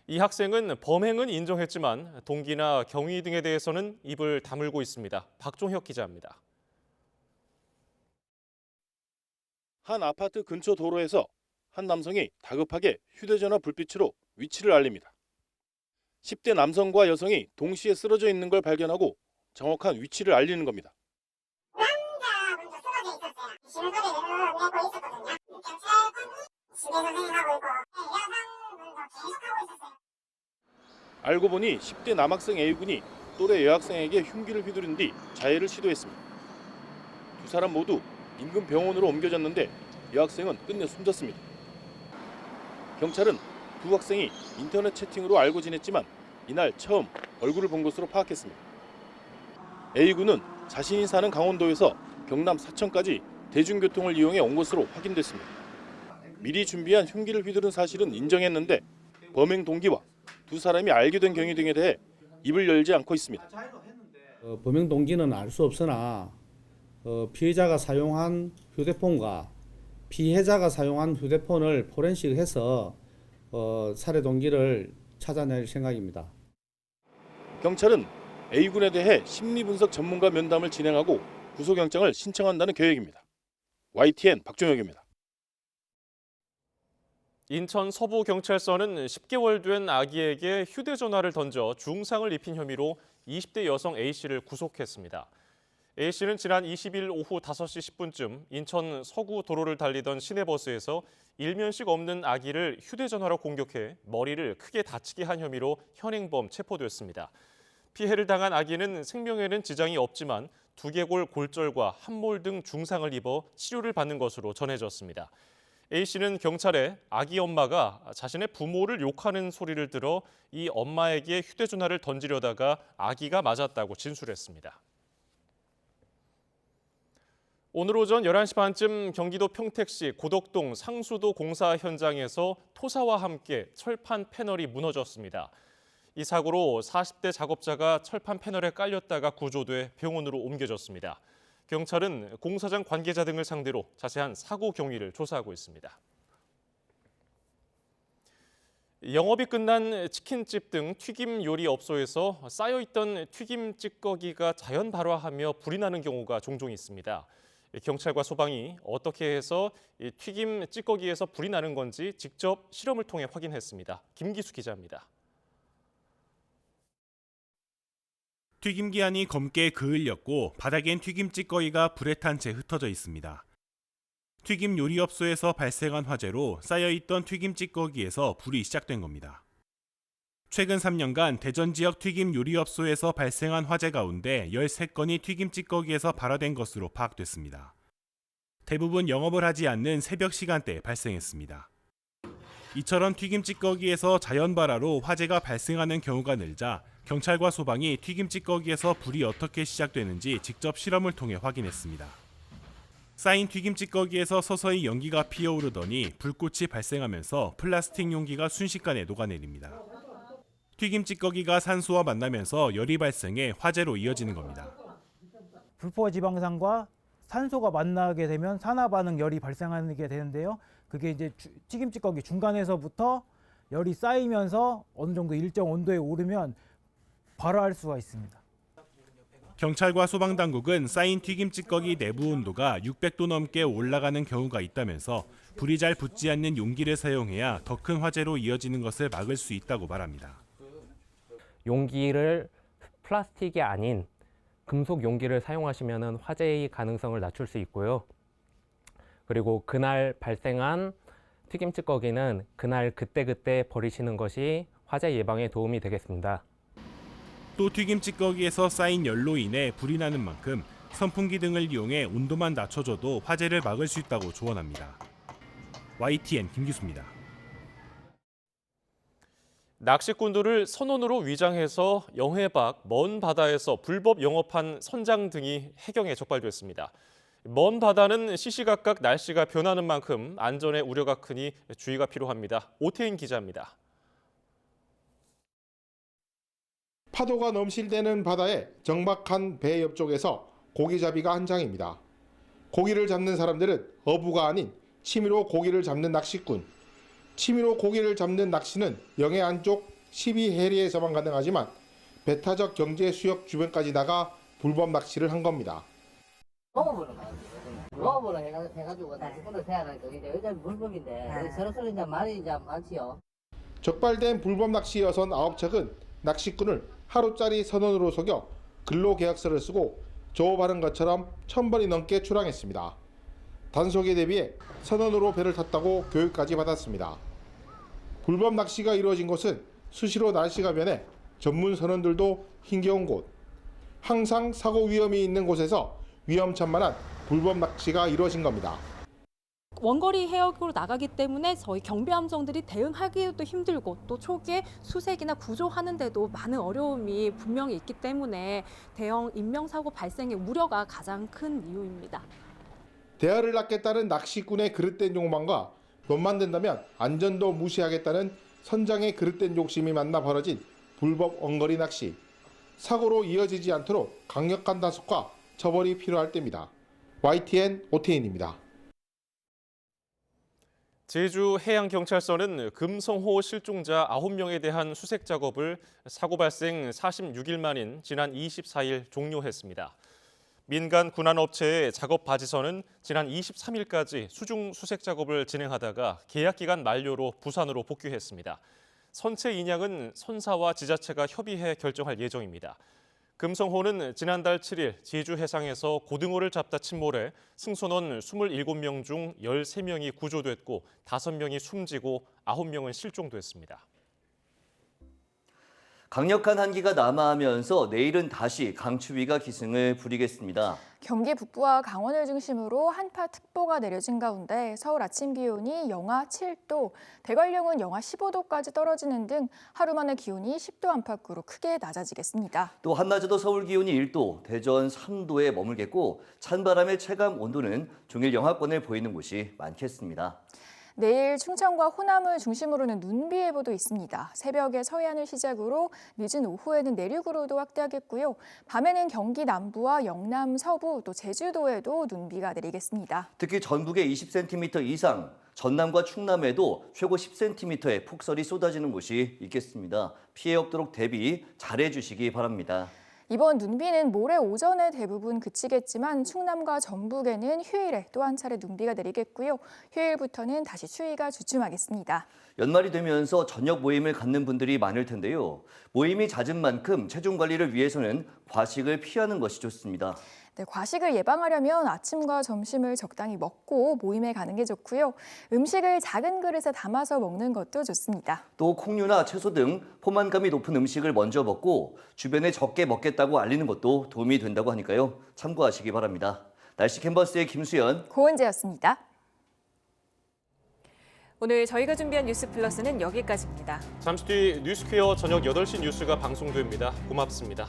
Speaker 2: 이 학생은 범행은 인정했지만 동기나 경위 등에 대해서는 입을 다물고 있습니다. 박종혁 기자입니다.
Speaker 7: 한 아파트 근처 도로에서 한 남성이 다급하게 휴대전화 불빛으로 위치를 알립니다. 10대 남성과 여성이 동시에 쓰러져 있는 걸 발견하고 정확한 위치를 알리는 겁니다. 알고 보니 10대 남학생 A군이 또래 여학생에게 흉기를 휘두른 뒤 자해를 시도했습니다. 두 사람 모두 인근 병원으로 옮겨졌는데 여학생은 끝내 숨졌습니다. 경찰은 두 학생이 인터넷 채팅으로 알고 지냈지만 이날 처음 얼굴을 본 것으로 파악했습니다. A군은 자신이 사는 강원도에서 경남 사천까지 대중교통을 이용해 온 것으로 확인됐습니다. 미리 준비한 흉기를 휘두른 사실은 인정했는데 범행 동기와 두 사람이 알게 된 경위 등에 대해 입을 열지 않고 있습니다.
Speaker 9: 범행 동기는 알 수 없으나 피해자가 사용한 휴대폰과 피해자가 사용한 휴대폰을 포렌식해서 살해 동기를 찾아낼 생각입니다.
Speaker 7: 경찰은 A군에 대해 심리분석 전문가 면담을 진행하고 구속영장을 신청한다는 계획입니다. YTN 박종혁입니다.
Speaker 2: 인천 서부경찰서는 10개월 된 아기에게 휴대전화를 던져 중상을 입힌 혐의로 20대 여성 A씨를 구속했습니다. A씨는 지난 20일 오후 5시 10분쯤 인천 서구 도로를 달리던 시내버스에서 일면식 없는 아기를 휴대전화로 공격해 머리를 크게 다치게 한 혐의로 현행범 체포됐습니다. 피해를 당한 아기는 생명에는 지장이 없지만 두개골 골절과 함몰 등 중상을 입어 치료를 받는 것으로 전해졌습니다. A씨는 경찰에 아기 엄마가 자신의 부모를 욕하는 소리를 들어 이 엄마에게 휴대전화를 던지려다가 아기가 맞았다고 진술했습니다. 오늘 오전 11시 반쯤 경기도 평택시 고덕동 상수도 공사 현장에서 토사와 함께 철판 패널이 무너졌습니다. 이 사고로 40대 작업자가 철판 패널에 깔렸다가 구조돼 병원으로 옮겨졌습니다. 경찰은 공사장 관계자 등을 상대로 자세한 사고 경위를 조사하고 있습니다. 영업이 끝난 치킨집 등 튀김 요리 업소에서 쌓여있던 튀김 찌꺼기가 자연 발화하며 불이 나는 경우가 종종 있습니다. 경찰과 소방이 어떻게 해서 튀김 찌꺼기에서 불이 나는 건지 직접 실험을 통해 확인했습니다. 김기수 기자입니다.
Speaker 10: 튀김기 안이 검게 그을렸고 바닥엔 튀김 찌꺼기가 불에 탄 채 흩어져 있습니다. 튀김 요리업소에서 발생한 화재로 쌓여있던 튀김 찌꺼기에서 불이 시작된 겁니다. 최근 3년간 대전 지역 튀김 요리업소에서 발생한 화재 가운데 13건이 튀김 찌꺼기에서 발화된 것으로 파악됐습니다. 대부분 영업을 하지 않는 새벽 시간대에 발생했습니다. 이처럼 튀김 찌꺼기에서 자연 발화로 화재가 발생하는 경우가 늘자 경찰과 소방이 튀김 찌꺼기에서 불이 어떻게 시작되는지 직접 실험을 통해 확인했습니다. 쌓인 튀김 찌꺼기에서 서서히 연기가 피어오르더니 불꽃이 발생하면서 플라스틱 용기가 순식간에 녹아내립니다. 튀김 찌꺼기가 산소와 만나면서 열이 발생해 화재로 이어지는 겁니다.
Speaker 11: 불포화 지방산과 산소가 만나게 되면 산화 반응 열이 발생하게 되는데요. 그게 이제 튀김 찌꺼기 중간에서부터 열이 쌓이면서 어느 정도 일정 온도에 오르면 발화할 수가 있습니다.
Speaker 10: 경찰과 소방당국은 쌓인 튀김 찌꺼기 내부 온도가 600도 넘게 올라가는 경우가 있다면서 불이 잘 붙지 않는 용기를 사용해야 더 큰 화재로 이어지는 것을 막을 수 있다고 말합니다.
Speaker 13: 용기를 플라스틱이 아닌 금속 용기를 사용하시면 화재의 가능성을 낮출 수 있고요. 그리고 그날 발생한 튀김 찌꺼기는 그날 그때 버리시는 것이 화재 예방에 도움이 되겠습니다.
Speaker 10: 또 튀김 찌꺼기에서 쌓인 열로 인해 불이 나는 만큼 선풍기 등을 이용해 온도만 낮춰줘도 화재를 막을 수 있다고 조언합니다. YTN 김기수입니다.
Speaker 2: 낚시꾼들을 선원으로 위장해서 영해 밖 먼 바다에서 불법 영업한 선장 등이 해경에 적발됐습니다. 먼 바다는 시시각각 날씨가 변하는 만큼 안전에 우려가 크니 주의가 필요합니다. 오태인 기자입니다.
Speaker 14: 파도가 넘실대는 바다에 정박한 배 옆쪽에서 고기잡이가 한창입니다. 고기를 잡는 사람들은 어부가 아닌 취미로 고기를 잡는 낚시꾼. 취미로 고기를 잡는 낚시는 영해 안쪽 12해리에서만 가능하지만 배타적 경제 수역 주변까지 나가 불법 낚시를 한 겁니다.
Speaker 15: 로업으로 해가지고 낚시꾼을 대하니까 이제 여자는 불법인데 서로 이제 말이 이제 많지요.
Speaker 14: 적발된 불법 낚시 여선 9척은 낚시꾼을 하루짜리 선원으로 속여 근로계약서를 쓰고 조업하는 것처럼 1000번이 넘게 출항했습니다. 단속에 대비해 선원으로 배를 탔다고 교육까지 받았습니다. 불법 낚시가 이루어진 곳은 수시로 날씨가 변해 전문 선원들도 힘겨운 곳. 항상 사고 위험이 있는 곳에서 위험천만한 불법 낚시가 이루어진 겁니다.
Speaker 16: 원거리 해역으로 나가기 때문에 저희 경비 함정들이 대응하기도 힘들고 또 초기에 수색이나 구조하는데도 많은 어려움이 분명히 있기 때문에 대형 인명사고 발생의 우려가 가장 큰 이유입니다.
Speaker 14: 대하를 낳겠다는 낚시꾼의 그릇된 욕망과 돈만 된다면 안전도 무시하겠다는 선장의 그릇된 욕심이 만나 벌어진 불법 원거리 낚시. 사고로 이어지지 않도록 강력한 단속과 처벌이 필요할 때입니다. YTN 오태인입니다.
Speaker 2: 제주 해양경찰서는 금성호 실종자 9명에 대한 수색 작업을 사고 발생 46일 만인 지난 24일 종료했습니다. 민간 군안업체의 작업 바지선은 지난 23일까지 수중 수색 작업을 진행하다가 계약기간 만료로 부산으로 복귀했습니다. 선체 인양은 선사와 지자체가 협의해 결정할 예정입니다. 금성호는 지난달 7일 제주 해상에서 고등어를 잡다 침몰해 승선원 27명 중 13명이 구조됐고 5명이 숨지고 9명은 실종됐습니다.
Speaker 25: 강력한 한기가 남하하면서 내일은 다시 강추위가 기승을 부리겠습니다.
Speaker 26: 경기 북부와 강원을 중심으로 한파특보가 내려진 가운데 서울 아침 기온이 영하 7도, 대관령은 영하 15도까지 떨어지는 등 하루 만에 기온이 10도 안팎으로 크게 낮아지겠습니다.
Speaker 25: 또 한낮에도 서울 기온이 1도, 대전 3도에 머물겠고 찬바람의 체감 온도는 종일 영하권을 보이는 곳이 많겠습니다.
Speaker 26: 내일 충청과 호남을 중심으로는 눈비 예보도 있습니다. 새벽에 서해안을 시작으로 늦은 오후에는 내륙으로도 확대하겠고요. 밤에는 경기 남부와 영남 서부 또 제주도에도 눈비가 내리겠습니다.
Speaker 25: 특히 전북에 20cm 이상, 전남과 충남에도 최고 10cm의 폭설이 쏟아지는 곳이 있겠습니다. 피해 없도록 대비 잘해주시기 바랍니다.
Speaker 26: 이번 눈비는 모레 오전에 대부분 그치겠지만 충남과 전북에는 휴일에 또 한 차례 눈비가 내리겠고요. 휴일부터는 다시 추위가 주춤하겠습니다.
Speaker 25: 연말이 되면서 저녁 모임을 갖는 분들이 많을 텐데요. 모임이 잦은 만큼 체중 관리를 위해서는 과식을 피하는 것이 좋습니다.
Speaker 26: 네, 과식을 예방하려면 아침과 점심을 적당히 먹고 모임에 가는 게 좋고요. 음식을 작은 그릇에 담아서 먹는 것도 좋습니다.
Speaker 25: 또 콩류나 채소 등 포만감이 높은 음식을 먼저 먹고 주변에 적게 먹겠다고 알리는 것도 도움이 된다고 하니까요. 참고하시기 바랍니다. 날씨 캔버스의 김수연,
Speaker 26: 고은재였습니다.
Speaker 1: 오늘 저희가 준비한 뉴스 플러스는 여기까지입니다.
Speaker 2: 잠시 뒤 뉴스퀘어 저녁 8시 뉴스가 방송됩니다. 고맙습니다.